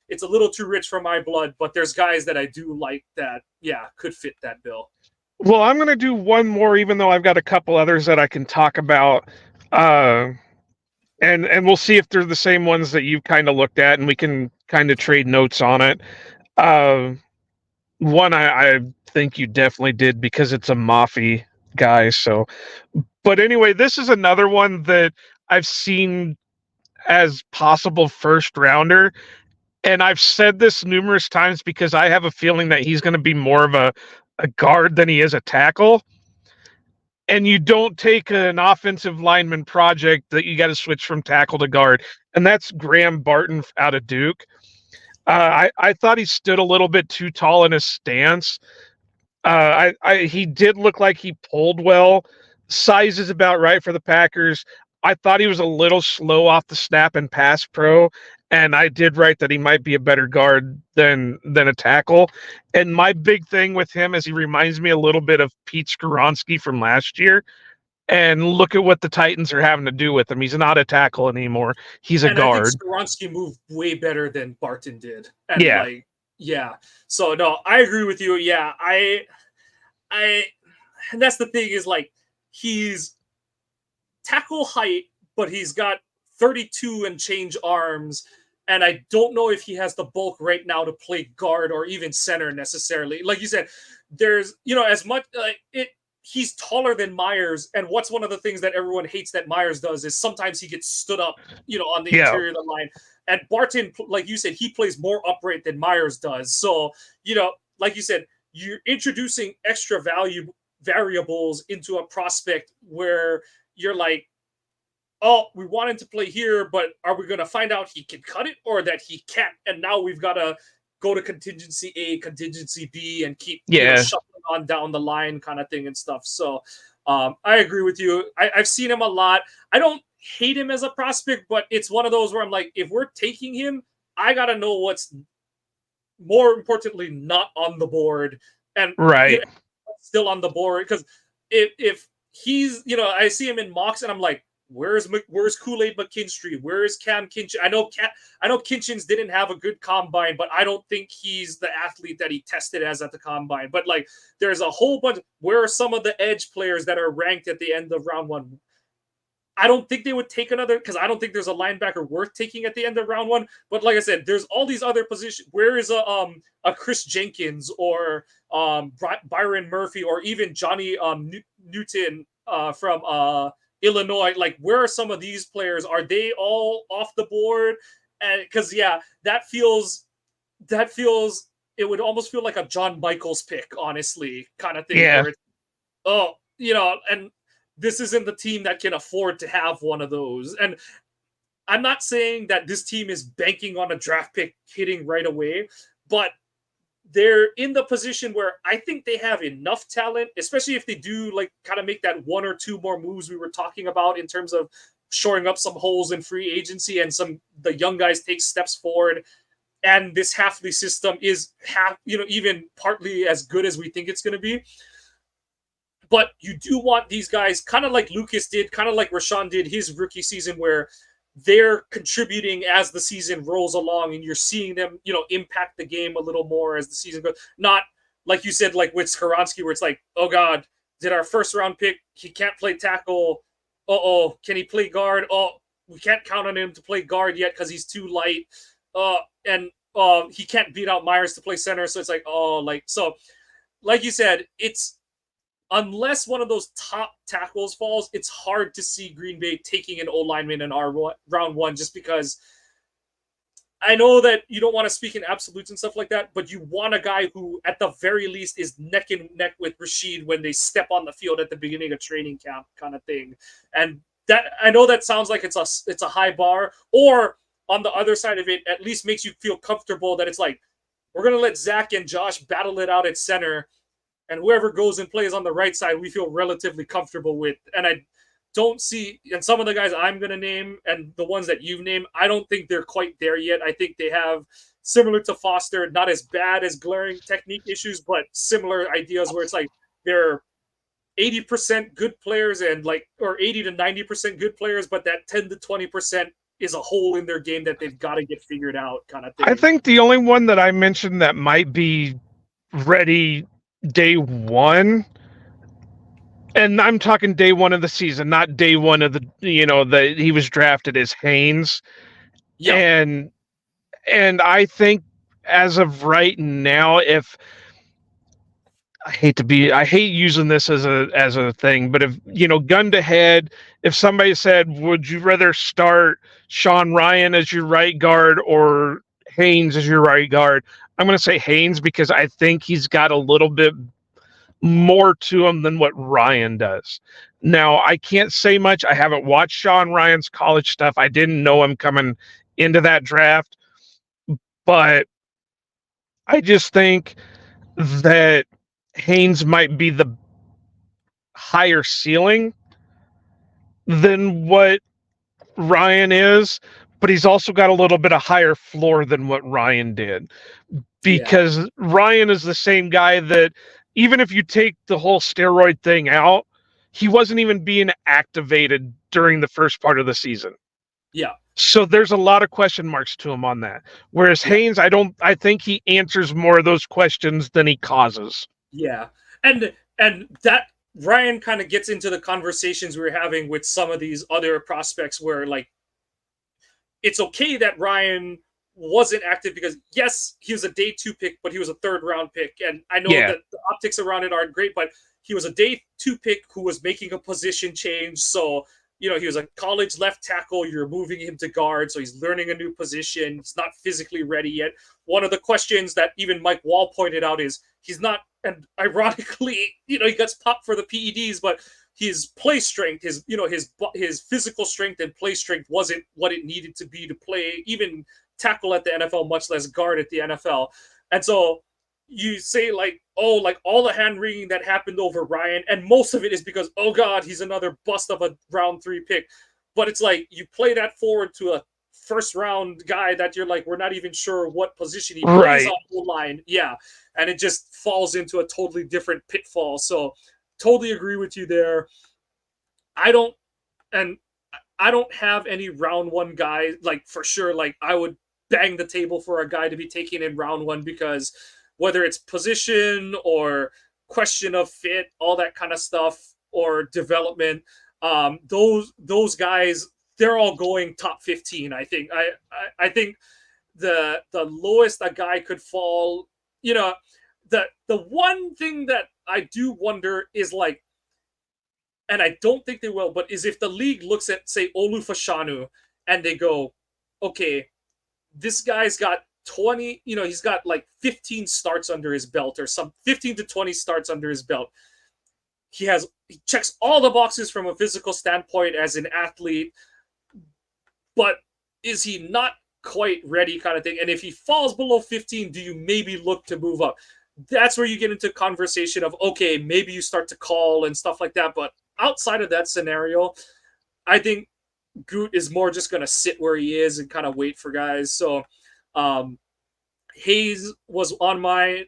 it's a little too rich for my blood. But there's guys that I do like that. Yeah, could fit that bill. Well, I'm going to do one more, even though I've got a couple others that I can talk about. Uh, and we'll see if they're the same ones that you've kind of looked at, and we can kind of trade notes on it. Uh, One I think you definitely did because it's a Mafi guy. So, but anyway, this is another one that I've seen as possible first rounder. And I've said this numerous times because I have a feeling that he's going to be more of a guard than he is a tackle. And you don't take an offensive lineman project that you got to switch from tackle to guard. And that's Graham Barton out of Duke. I thought he stood a little bit too tall in his stance. He did look like he pulled well. Size is about right for the Packers. I thought he was a little slow off the snap and pass pro, and I did write that he might be a better guard than a tackle. And my big thing with him is he reminds me a little bit of Pete Skoronski from last year. And look at what the Titans are having to do with him. He's not a tackle anymore. He's a And I think guard. Skoronski moved way better than Barton did. And Yeah, like, yeah. So no, I agree with you. Yeah, I, and that's the thing is like he's tackle height, but he's got 32 and change arms. And I don't know if he has the bulk right now to play guard or even center necessarily. Like you said, there's as much like it. He's taller than Myers, and what's one of the things that everyone hates that Myers does is sometimes he gets stood up, on the yeah, interior of the line. And Barton, like you said, he plays more upright than Myers does. So, like you said, you're introducing extra variables into a prospect where you're like, oh, we want him to play here, but are we going to find out he can cut it or that he can't? And now we've got to go to contingency A, contingency B, and keep, yeah. shuffling on down the line kind of thing and stuff. So I agree with you. I've seen him a lot. I don't hate him as a prospect, but it's one of those where I'm like, if we're taking him, I got to know what's more importantly not on the board and Right. still on the board. Because if he's, I see him in mocks and I'm like, where's Kool-Aid McKinstry? Where's Cam Kinchin? I know Kinchins didn't have a good combine, but I don't think he's the athlete that he tested as at the combine. But like, there's a whole bunch. Where are some of the edge players that are ranked at the end of round one? I don't think they would take another because I don't think there's a linebacker worth taking at the end of round one. But like I said, there's all these other positions. Where is a Chris Jenkins or Byron Murphy or even Johnny Newton from Illinois? Like, where are some of these players? Are they all off the board? And because that feels it would almost feel like a John Michaels pick, honestly, kind of thing Yeah. where it's and this isn't the team that can afford to have one of those. And I'm not saying that this team is banking on a draft pick hitting right away, but they're in the position where I think they have enough talent, especially if they do like kind of make that one or two more moves we were talking about in terms of shoring up some holes in free agency and the young guys take steps forward. And this Halfley system is even partly as good as we think it's going to be. But you do want these guys, kind of like Lucas did, kind of like Rashawn did his rookie season, where they're contributing as the season rolls along, and you're seeing them, impact the game a little more as the season goes. Not like you said, like with Skaronski, where it's like, oh God, did our first round pick, he can't play tackle. Can he play guard? Oh, we can't count on him to play guard yet because he's too light. And he can't beat out Myers to play center. So it's like, like you said, it's unless one of those top tackles falls, it's hard to see Green Bay taking an O lineman in our round one, just because I know that you don't want to speak in absolutes and stuff like that, but you want a guy who, at the very least, is neck and neck with Rashid when they step on the field at the beginning of training camp, kind of thing. And that, I know that sounds like it's a high bar, or on the other side of it, at least makes you feel comfortable that it's like, we're gonna let Zach and Josh battle it out at center, and whoever goes and plays on the right side, we feel relatively comfortable with. And I don't see, and some of the guys I'm going to name and the ones that you've named, I don't think they're quite there yet. I think they have, similar to Foster, not as bad as glaring technique issues, but similar ideas where it's like they're 80% good players and or 80 to 90% good players, but that 10 to 20% is a hole in their game that they've got to get figured out, kind of I thing. think the only one that I mentioned that might be ready day one, and I'm talking day one of the season, not day one of that he was drafted, as Haynes. Yeah. And I think as of right now, if I hate using this as a thing, but if gun to head, if somebody said, would you rather start Sean Ryan as your right guard or Haynes as your right guard, I'm going to say Haynes, because I think he's got a little bit more to him than what Ryan does. Now, I can't say much. I haven't watched Sean Ryan's college stuff. I didn't know him coming into that draft, but I just think that Haynes might be the higher ceiling than what Ryan is, but he's also got a little bit of higher floor than what Ryan did, Yeah. because Ryan is the same guy that, even if you take the whole steroid thing out, he wasn't even being activated during the first part of the season. Yeah. So there's a lot of question marks to him on that. Whereas Yeah. Haynes, I think he answers more of those questions than he causes. Yeah. And that Ryan kind of gets into the conversations we were having with some of these other prospects, where like it's okay that Ryan wasn't active, because yes, he was a day 2 pick, but he was a 3rd round pick. And I know Yeah. that the optics around it aren't great, but he was a day 2 pick who was making a position change. So, he was a college left tackle. You're moving him to guard. So he's learning a new position. He's not physically ready yet. One of the questions that even Mike Wall pointed out is he's not, and ironically, he gets popped for the PEDs, but his play strength, his physical strength and play strength wasn't what it needed to be to play even tackle at the NFL, much less guard at the NFL. And so you say like all the hand wringing that happened over Ryan, and most of it is because, oh God, he's another bust of a round 3 pick. But it's like you play that forward to a first round guy that you're like, we're not even sure what position he plays Right. on the line. Yeah. And it just falls into a totally different pitfall. So totally agree with you there. I don't and I don't have any round 1 guy like for sure. Like I would bang the table for a guy to be taken in round 1, because whether it's position or question of fit, all that kind of stuff, or development, those guys, they're all going top 15. I think. I think the lowest a guy could fall. The one thing that I do wonder is like, and I don't think they will, but is if the league looks at, say, Olu Fashanu, and they go, okay, this guy's got 20, he's got like 15 starts under his belt, or some 15 to 20 starts under his belt. He checks all the boxes from a physical standpoint as an athlete, but is he not quite ready, kind of thing? And if he falls below 15, do you maybe look to move up? That's where you get into conversation of, okay, maybe you start to call and stuff like that. But outside of that scenario, I think Goot is more just going to sit where he is and kind of wait for guys. So Hayes was on mine.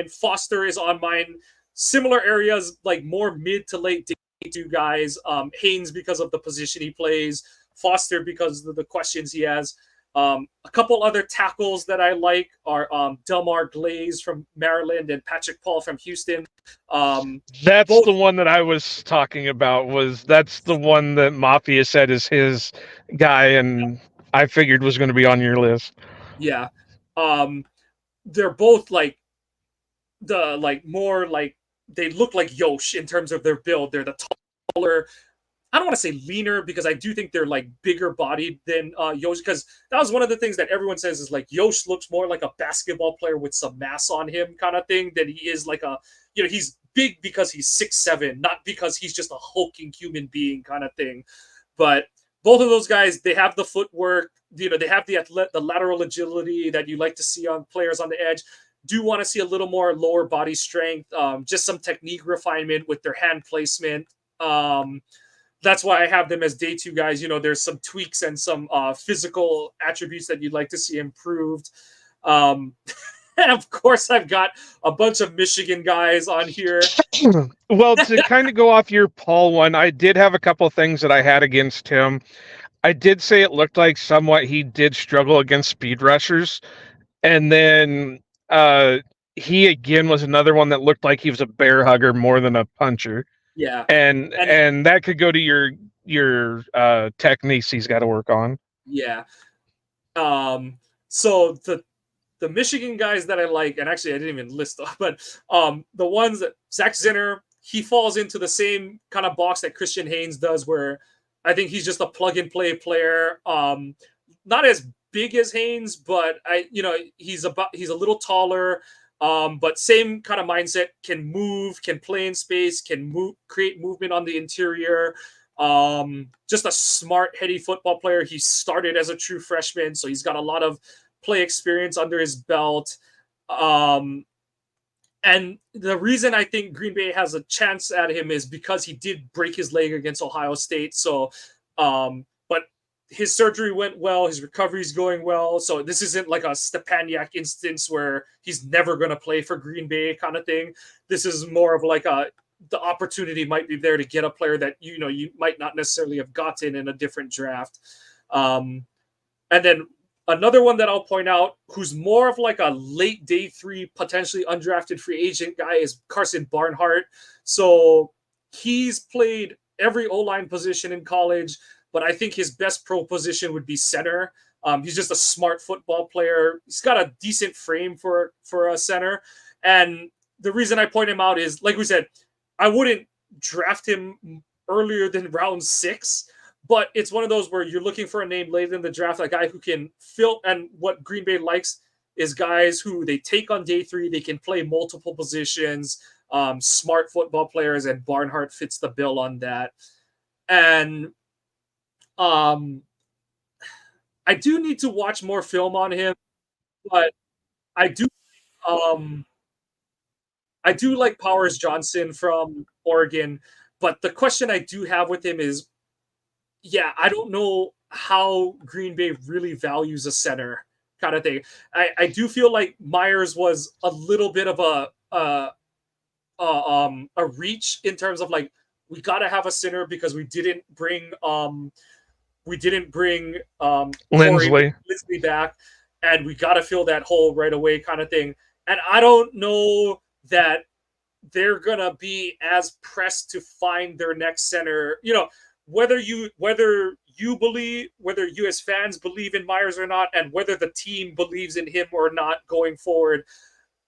Foster is on mine. similar areas, like more mid to late day two guys. Haynes because of the position he plays, Foster because of the questions he has. A couple other tackles that I like are Delmar Glaze from Maryland and Patrick Paul from Houston. That's Both, the one that I was talking about. That's the one that Mafia said is his guy, and I figured was going to be on your list. yeah, um, they're both like the like more like they look like Yosh in terms of their build. They're the taller. I don't want to say leaner because I do think they're like bigger bodied than Yosh. Because that was one of the things that everyone says is like Yosh looks more like a basketball player with some mass on him kind of thing than he is like a, you know, he's big because he's 6'7", not because he's just a hulking human being kind of thing. But both of those guys, they have the footwork, you know, they have the lateral agility that you like to see on players on the edge. Do want to see a little more lower body strength, just some technique refinement with their hand placement. That's why I have them as day two guys. You know, there's some tweaks and some physical attributes that you'd like to see improved. Um, and of course, I've got a bunch of Michigan guys on here. Well, to kind of go off your Paul one, I did have a couple of things that I had against him. I did say it looked like somewhat he did struggle against speed rushers. And then uh, he again was another one that looked like he was a bear hugger more than a puncher. Yeah, And and and that could go to your techniques he's got to work on. yeah. So the Michigan guys that I like, and actually I didn't even list them, but the ones that Zach Zinner, he falls into the same kind of box that Christian Haynes does, where I think he's just a plug and play player. Not as big as Haynes, but he's a little taller. But same kind of mindset, can move, can play in space, can move, create movement on the interior. Just a smart, heady football player. He started as a true freshman, so he's got a lot of play experience under his belt. Um, and the reason I think Green Bay has a chance at him is because he did break his leg against Ohio State. So, but his surgery went well. His recovery is going well. So this isn't like a Stepaniak instance where he's never going to play for Green Bay kind of thing. This is more of like the opportunity might be there to get a player that you might not necessarily have gotten in a different draft. And then another one that I'll point out, who's more of like a late day three, potentially undrafted free agent guy, is Carson Barnhart. So he's played every O-line position in college, but I think his best pro position would be center. He's just a smart football player. He's got a decent frame for a center. And the reason I point him out is, like we said, I wouldn't draft him earlier than round 6. But it's one of those where you're looking for a name late in the draft, a guy who can fill. And what Green Bay likes is guys who they take on day 3. They can play multiple positions, smart football players, and Barnhart fits the bill on that. And I do need to watch more film on him, but I do um, I do like Powers Johnson from Oregon. But the question I do have with him is, yeah, I don't know how Green Bay really values a center kind of thing. I do feel like Myers was a little bit of a reach in terms of like, we got to have a center because we didn't bring Corey Lindsley. Linsley back, and we got to fill that hole right away kind of thing. And I don't know that they're gonna be as pressed to find their next center. Whether you believe, whether you as fans believe in Myers or not, and whether the team believes in him or not going forward,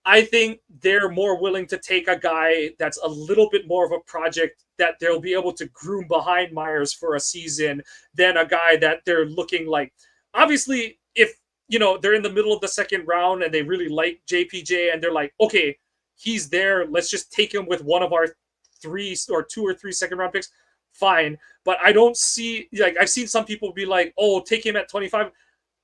I think they're more willing to take a guy that's a little bit more of a project that they'll be able to groom behind Myers for a season than a guy that they're looking like. Obviously, if they're in the middle of the second round and they really like JPJ and they're like, okay, he's there, let's just take him with one of our 2 or 3 second round picks. Fine, but I don't see, like, I've seen some people be like, oh, take him at 25.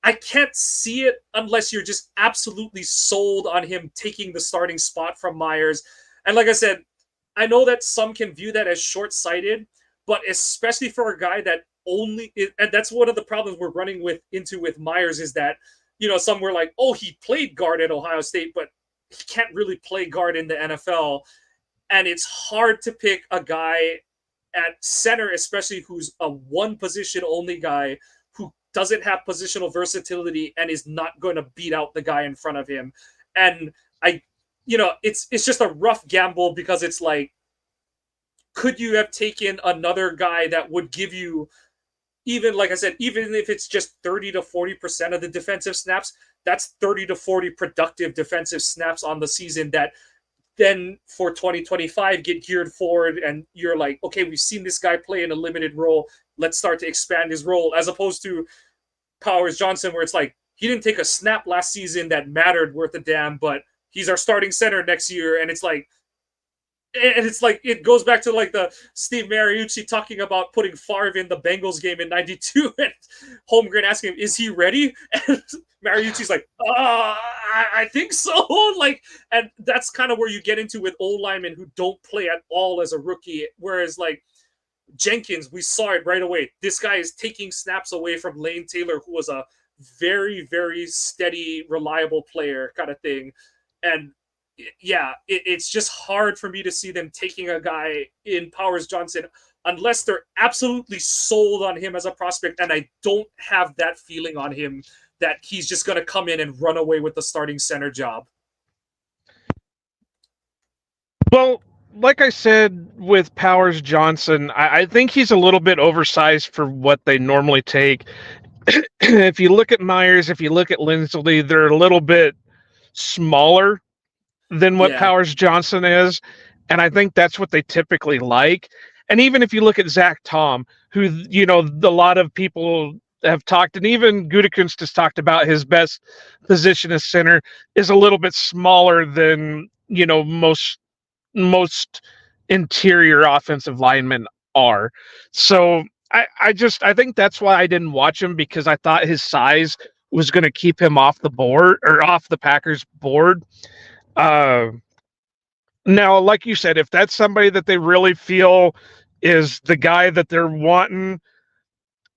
I can't see it unless you're just absolutely sold on him taking the starting spot from Myers. And like I said, I know that some can view that as short-sighted, but especially for a guy that and that's one of the problems we're running into with Myers, is that, some were like, oh, he played guard at Ohio State, but he can't really play guard in the NFL. and it's hard to pick a guy at center, especially who's a one position only guy who doesn't have positional versatility and is not going to beat out the guy in front of him. And I, it's just a rough gamble because it's like, could you have taken another guy that would give you, even like I said, even if it's just 30 to 40% of the defensive snaps, that's 30 to 40 productive defensive snaps on the season that then for 2025 get geared forward, and you're like, okay, we've seen this guy play in a limited role, let's start to expand his role, as opposed to Powers Johnson, where it's like he didn't take a snap last season that mattered worth a damn, but he's our starting center next year, and it's like it goes back to like the Steve Mariucci talking about putting Favre in the Bengals game in '92, and Holmgren asking him, "Is he ready?" And Mariucci's like, I think so." Like, and that's kind of where you get into with old linemen who don't play at all as a rookie. Whereas like Jenkins, we saw it right away. This guy is taking snaps away from Lane Taylor, who was a very, very steady, reliable player, kind of thing. And yeah, it's just hard for me to see them taking a guy in Powers Johnson unless they're absolutely sold on him as a prospect. And I don't have that feeling on him that he's just going to come in and run away with the starting center job. Well, like I said with Powers Johnson, I think he's a little bit oversized for what they normally take. If you look at Myers, if you look at Lindsley, they're a little bit smaller than what Yeah. Powers Johnson is. And I think that's what they typically like. And even if you look at Zach Tom, who, a lot of people have talked, and even Gutekunst has talked about his best position as center is a little bit smaller than, most interior offensive linemen are. So I think that's why I didn't watch him, because I thought his size was going to keep him off the board, or off the Packers board. Uh, Now, like you said, if that's somebody that they really feel is the guy that they're wanting,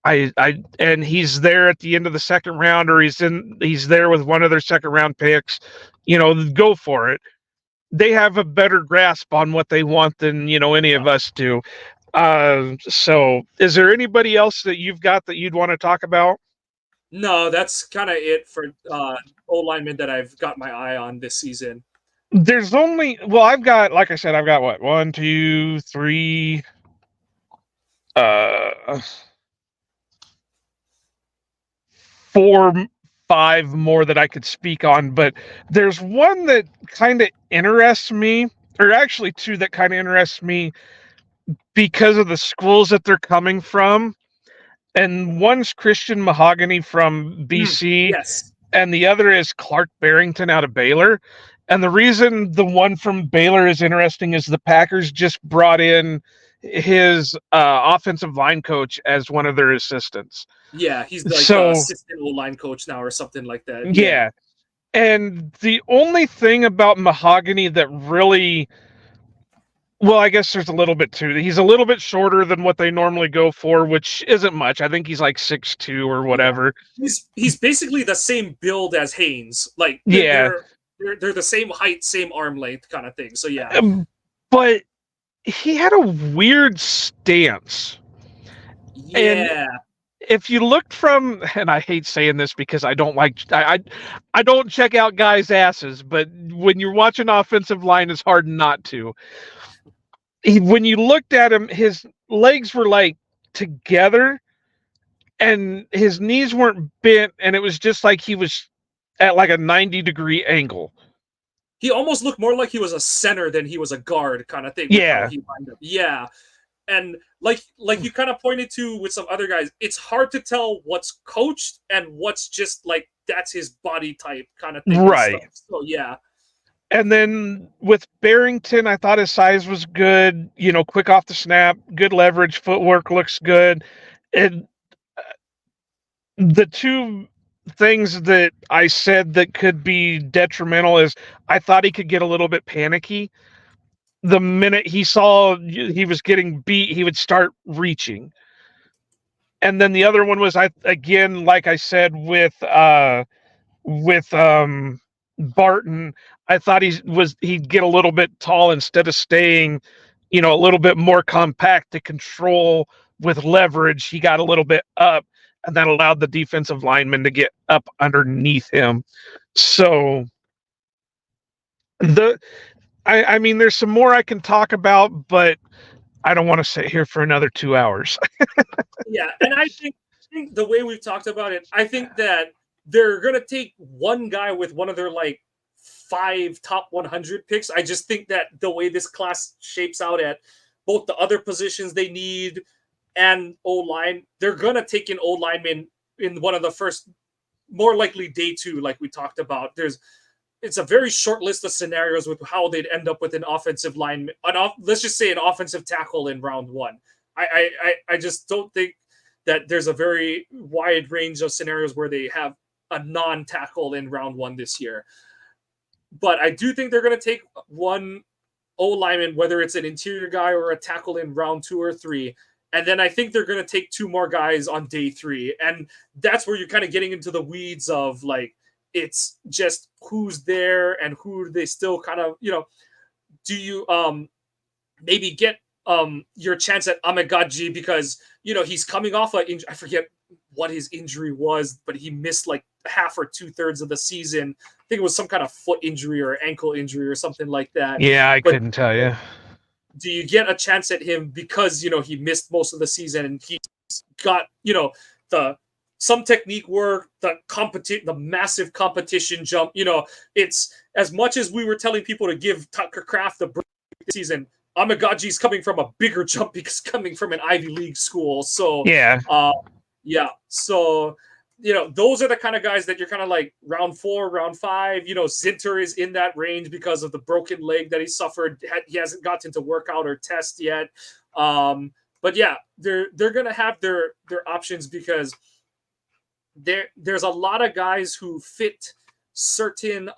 and he's there at the end of the second round, or he's there with one of their second round picks, go for it. They have a better grasp on what they want than any of us do. So is there anybody else that you've got that you'd want to talk about? No, that's kind of it for old linemen that I've got my eye on this season. There's only, well, I've got, like I said, I've got what, one, two, three, uh, four, five more that I could speak on, but there's one that kind of interests me, or actually two that kind of interests me because of the schools that they're coming from. And one's Christian Mahogany from BC, Yes. and the other is Clark Barrington out of Baylor. And the reason the one from Baylor is interesting is the Packers just brought in his offensive line coach as one of their assistants. Yeah, he's like the So, assistant O line coach now or something like that. Yeah. yeah. And the only thing about Mahogany that really, well, I guess there's a little bit too. He's a little bit shorter than what they normally go for, which isn't much. I think he's like 6'2" or Yeah. whatever. He's basically the same build as Haynes. Like Yeah. they're the same height, same arm length kind of thing. So yeah. But he had a weird stance. And Yeah. if you looked from, and I hate saying this because I don't like, I don't check out guys' asses, but when you're watching offensive line, it's hard not to. When you looked at him, his legs were like together, and his knees weren't bent, and it was just like he was at like a 90-degree angle. He almost looked more like he was a center than he was a guard kind of thing with how Yeah. he lined up. Yeah. And like you kind of pointed to with some other guys, it's hard to tell what's coached and what's just like that's his body type kind of thing. Right. And stuff. So yeah. And then with Barrington, I thought his size was good, quick off the snap, good leverage, footwork looks good. And the two things that I said that could be detrimental is I thought he could get a little bit panicky. The minute he saw he was getting beat, he would start reaching. And then the other one was, again, like I said with Barton, I thought he'd get a little bit tall instead of staying, a little bit more compact to control with leverage. He got a little bit up, and that allowed the defensive lineman to get up underneath him. So the I mean, there's some more I can talk about, but I don't want to sit here for another 2 hours. Yeah, and I think the way we've talked about it, I think that they're gonna take one guy with one of their like 5 top 100 picks. I just think that the way this class shapes out at both the other positions they need and O line, they're gonna take an O lineman in one of the first, more likely day two, like we talked about. It's a very short list of scenarios with how they'd end up with an offensive line, let's just say an offensive tackle in round one. I just don't think that there's a very wide range of scenarios where they have a non-tackle in round one this year. But I do think they're going to take one O lineman, whether it's an interior guy or a tackle in round 2 or 3. And then I think they're going to take 2 more guys on day 3. And that's where you're kind of getting into the weeds of like, it's just who's there and who they still kind of, do you maybe get your chance at Amegadji because, he's coming off I forget what his injury was, but he missed like half or 2/3 of the season. I think it was some kind of foot injury or ankle injury or something like that. Yeah, I But couldn't tell you. do you get a chance at him because he missed most of the season and he's got the some technique work, the massive competition jump. It's as much as we were telling people to give Tucker Kraft the break this season. Amagaji's coming from a bigger jump because coming from an Ivy League school. So Yeah. yeah. So those are the kind of guys that you're kind of like round 4, round 5. Zinter is in that range because of the broken leg that he suffered. He hasn't gotten to workout or test yet. But yeah, they're gonna have their options because there's a lot of guys who fit certain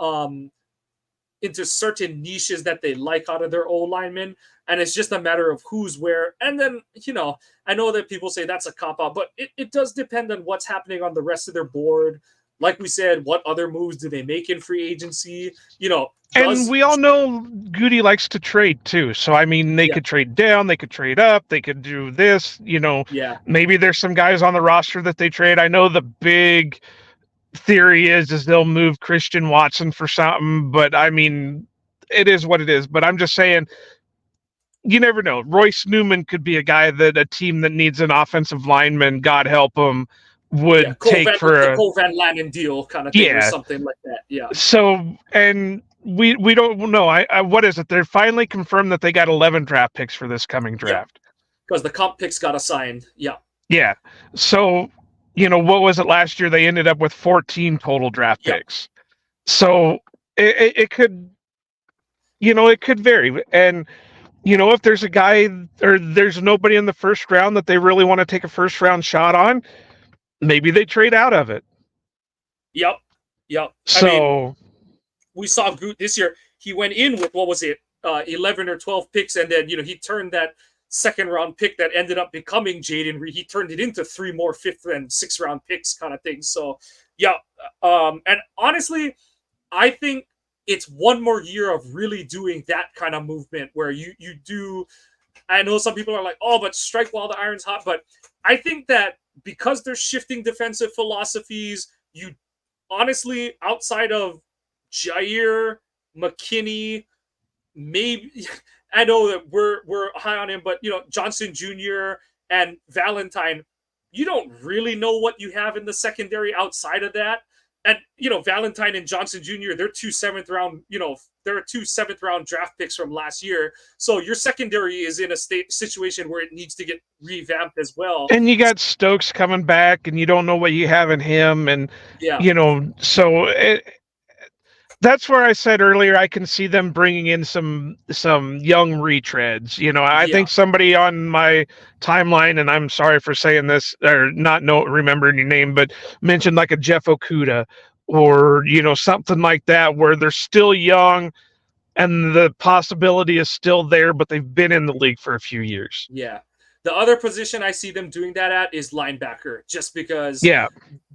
into certain niches that they like out of their O linemen. And it's just a matter of who's where. And then, I know that people say that's a cop out, but it does depend on what's happening on the rest of their board. Like we said, what other moves do they make in free agency? And we all know Goody likes to trade too. So I mean, they Yeah. could trade down, they could trade up, they could do this. Yeah. Maybe there's some guys on the roster that they trade. I know the big theory is they'll move Christian Watson for something, but I mean, it is what it is. But I'm just saying, you never know. Royce Newman could be a guy that a team that needs an offensive lineman, God help him, would take for the a Cole Van Lanen deal kind of thing or yeah. something like that. Yeah. So and we don't know. I what is it? They're finally confirmed that they got 11 draft picks for this coming draft. Because the comp picks got assigned. Yeah. Yeah. So what was it last year? They ended up with 14 total draft picks. So it could it could vary. And if there's a guy or there's nobody in the first round that they really want to take a first round shot on, maybe they trade out of it. Yep. So I mean, we saw Goot this year. He went in with what was it, 11 or 12 picks, and then he turned that second round pick that ended up becoming Jaden Reed. He turned it into 3 more 5th and 6th round picks, kind of thing. So yeah, and honestly, I think it's one more year of really doing that kind of movement where you do. I know some people are like, oh, but strike while the iron's hot. But I think that because they're shifting defensive philosophies, you honestly, outside of Jair, McKinney, maybe I know that we're high on him, but Johnson Jr. and Valentine, you don't really know what you have in the secondary outside of that. And Valentine and Johnson Jr., they're 2 7th round, they're 2 7th round draft picks from last year. So your secondary is in a situation where it needs to get revamped as well. And you got Stokes coming back, and you don't know what you have in him, and so that's where I said earlier I can see them bringing in some young retreads. I think somebody on my timeline, and I'm sorry for saying this or not remembering your name, but mentioned like a Jeff Okuda or something like that where they're still young and the possibility is still there, but they've been in the league for a few years. Yeah. The other position I see them doing that at is linebacker, just because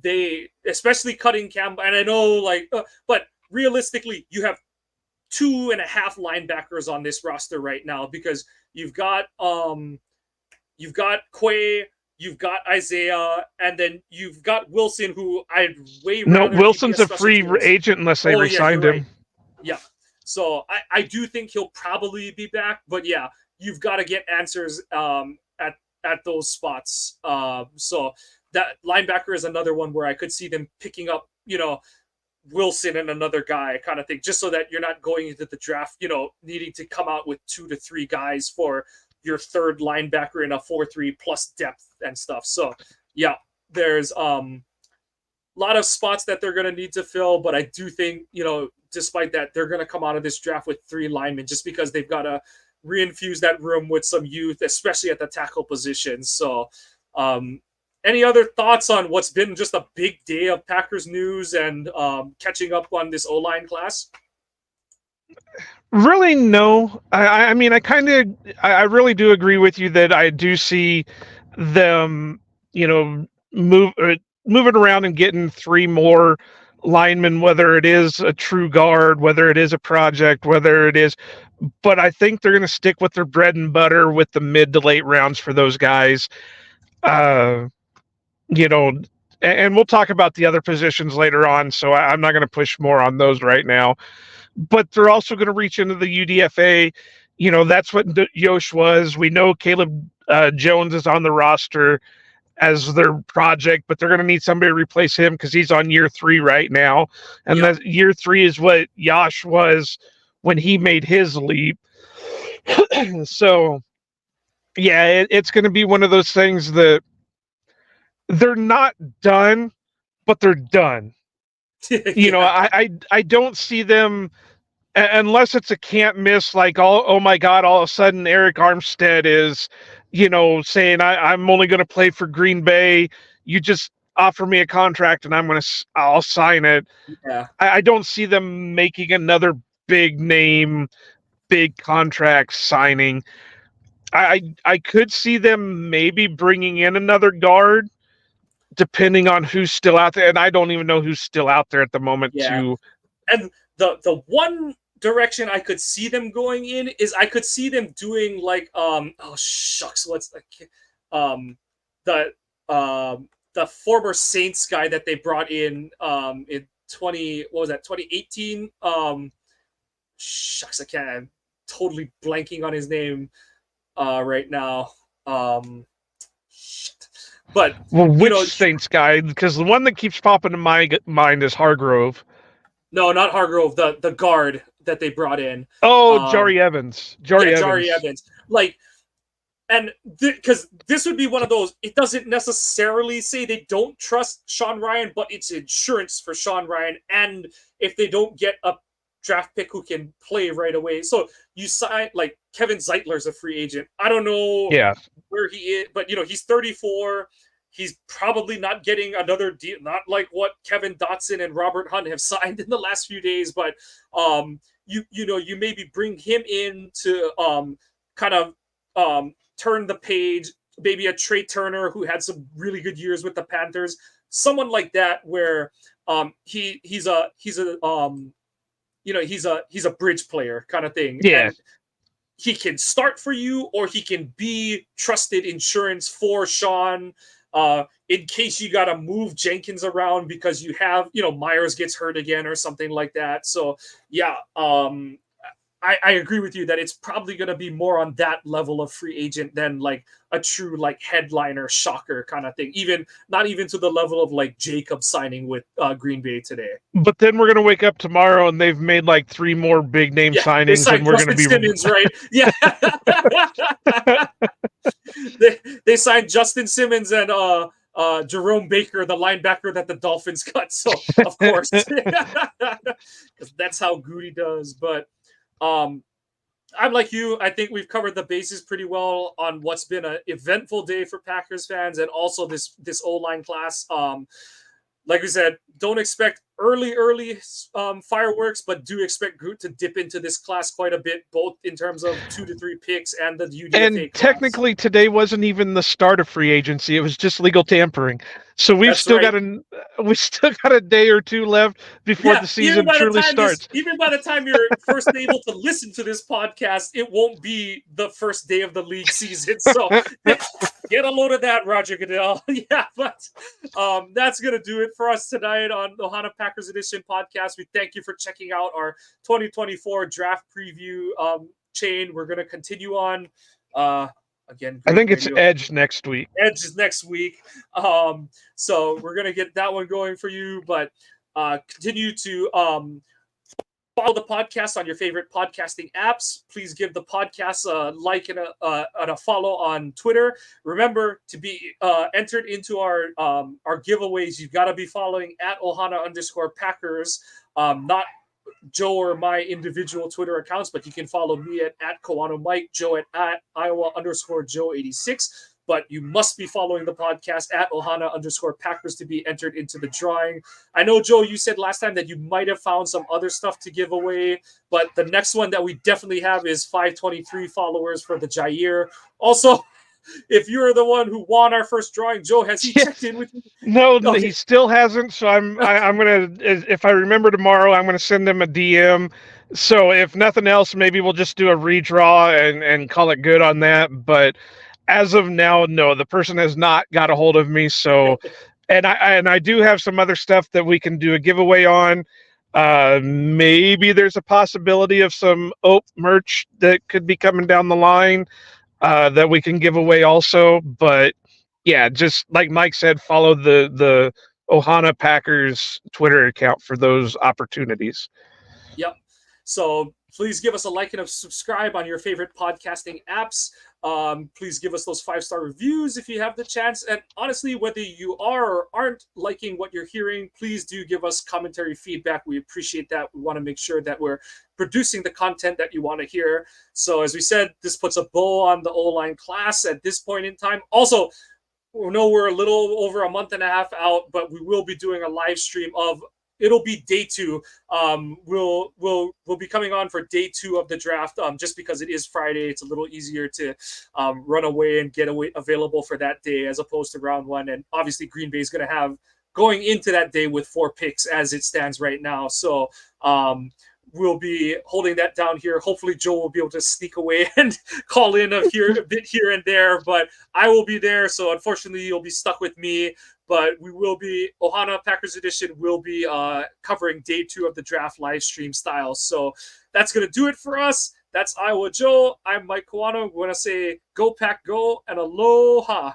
they, especially cutting Campbell, and I know but realistically, you have 2.5 linebackers on this roster right now because you've got Quay, you've got Isaiah, and then you've got Wilson, who I'd way No, rather he be a Wilson's a special free teams. agent unless they Oh yeah, you're re-signed right. him. Yeah. So I do think he'll probably be back, but yeah, you've got to get answers at those spots. So that linebacker is another one where I could see them picking up, Wilson and another guy kind of thing, just so that you're not going into the draft, needing to come out with 2 to 3 guys for your third linebacker in a 4-3 plus depth and stuff. So yeah, there's a lot of spots that they're going to need to fill, but I do think, despite that, they're going to come out of this draft with 3 linemen just because they've got to reinfuse that room with some youth, especially at the tackle position. So, any other thoughts on what's been just a big day of Packers news and catching up on this O-line class? Really, no. I mean, I really do agree with you that I do see them, move moving around and getting 3 more linemen, whether it is a true guard, whether it is a project, whether it is. But I think they're going to stick with their bread and butter with the mid to late rounds for those guys. Uh, you know, and we'll talk about the other positions later on. So I'm not going to push more on those right now, but they're also going to reach into the UDFA. That's what Yosh was. We know Caleb Jones is on the roster as their project, but they're going to need somebody to replace him because he's on year 3 right now. And Yeah. that year 3 is what Yosh was when he made his leap. So, yeah, it's going to be one of those things that they're not done, but they're done. Yeah. I don't see them unless it's a can't miss, like, oh my god, all of a sudden Eric Armstead is saying I'm only going to play for Green Bay, you just offer me a contract and I'll sign it. Yeah. I don't see them making another big name, big contract signing. I could see them maybe bringing in another guard depending on who's still out there, and I don't even know who's still out there at the moment Yeah. to. And the one direction I could see them going in is I could see them doing like oh shucks, what's the the former Saints guy that they brought in 2018. Shucks, I can't, I'm totally blanking on his name right now. Shit. But Well, you which know, Saints guy? Because the one that keeps popping in my mind is Hargrove. no, not Hargrove, the guard that they brought in. Oh, Um, Jari Evans. yeah, Jari Jari Evans. Evans. Like, and because this would be one of those, it doesn't necessarily say they don't trust Sean Ryan, but it's insurance for Sean Ryan. And if they don't get a draft pick who can play right away, so you sign like Kevin Zeitler's a free agent. I don't know Yeah. where he is, but he's 34. He's probably not getting another deal, not like what Kevin Dotson and Robert Hunt have signed in the last few days. But you maybe bring him in to kind of turn the page. Maybe a Trey Turner who had some really good years with the Panthers, someone like that, where he's a he's a bridge player kind of thing, Yeah. and he can start for you or he can be trusted insurance for Sean in case you got to move Jenkins around because you have, Myers gets hurt again or something like that. So, yeah, I agree with you that it's probably going to be more on that level of free agent than like a true like headliner shocker kind of thing. Even not even to the level of like Jacob signing with Green Bay today. But then we're gonna wake up tomorrow and they've made like 3 more big name Yeah, they signings, and signed we're gonna Justin be. Simmons, right? Yeah. they signed Justin Simmons and Jerome Baker, the linebacker that the Dolphins cut. So of course, because that's how Goody does. But um, I'm like you. I think we've covered the bases pretty well on what's been an eventful day for Packers fans, and also this O line class. like we said, don't expect early fireworks, but do expect Groot to dip into this class quite a bit, both in terms of 2 to 3 picks and the And UDFA class. technically, today wasn't even the start of free agency; it was just legal tampering. So That's right. we still got a day or two left before Yeah, the season truly starts. even by the time you're first able to listen to this podcast, it won't be the first day of the league season. So get a load of that, Roger Goodell. Yeah, but that's gonna do it for us tonight on the Ohana Packers Edition podcast. We thank you for checking out our 2024 draft preview chain. We're gonna continue on. Again, I great think it's radio. Edge next week. Edge is next week. So we're gonna get that one going for you, but continue to follow the podcast on your favorite podcasting apps. Please give the podcast a like and a follow on Twitter. Remember to be entered into our giveaways. You've got to be following at Ohana_Packers, not Joe or my individual Twitter accounts, but you can follow me at Kawano Mike, Joe at Iowa_Joe86. But you must be following the podcast at Ohana_Packers to be entered into the drawing. I know, Joe, you said last time that you might have found some other stuff to give away, but the next one that we definitely have is 523 followers for the Jair. Also, if you're the one who won our first drawing, Joe, has he checked in with you? No, Okay. he still hasn't. So I'm gonna, if I remember tomorrow, I'm gonna send him a DM. So if nothing else, maybe we'll just do a redraw and call it good on that. But as of now, no, the person has not got a hold of me. So, and I do have some other stuff that we can do a giveaway on. Maybe there's a possibility of some OPE merch that could be coming down the line that we can give away also. But yeah, just like Mike said, follow the Ohana Packers Twitter account for those opportunities. Yep. So please give us a like and a subscribe on your favorite podcasting apps. Please give us those 5-star reviews if you have the chance. And honestly, whether you are or aren't liking what you're hearing, please do give us commentary feedback. We appreciate that. We want to make sure that we're producing the content that you want to hear. So as we said, this puts a bow on the O-line class at this point in time. Also, we know we're a little over a month and a half out, but we will be doing a live stream of. It'll be day 2. We'll be coming on for day 2 of the draft. Just because it is Friday, it's a little easier to run away and get away available for that day as opposed to round 1. And obviously, Green Bay is going to have going into that day with 4 picks as it stands right now. So we'll be holding that down here. Hopefully, Joe will be able to sneak away and call in a bit here and there, but I will be there. So unfortunately, you'll be stuck with me. But we will be, Ohana Packers Edition will be covering day 2 of the draft live stream style. So that's going to do it for us. That's Iowa Joe. I'm Mike Kawano. We want to say go Pack Go and aloha.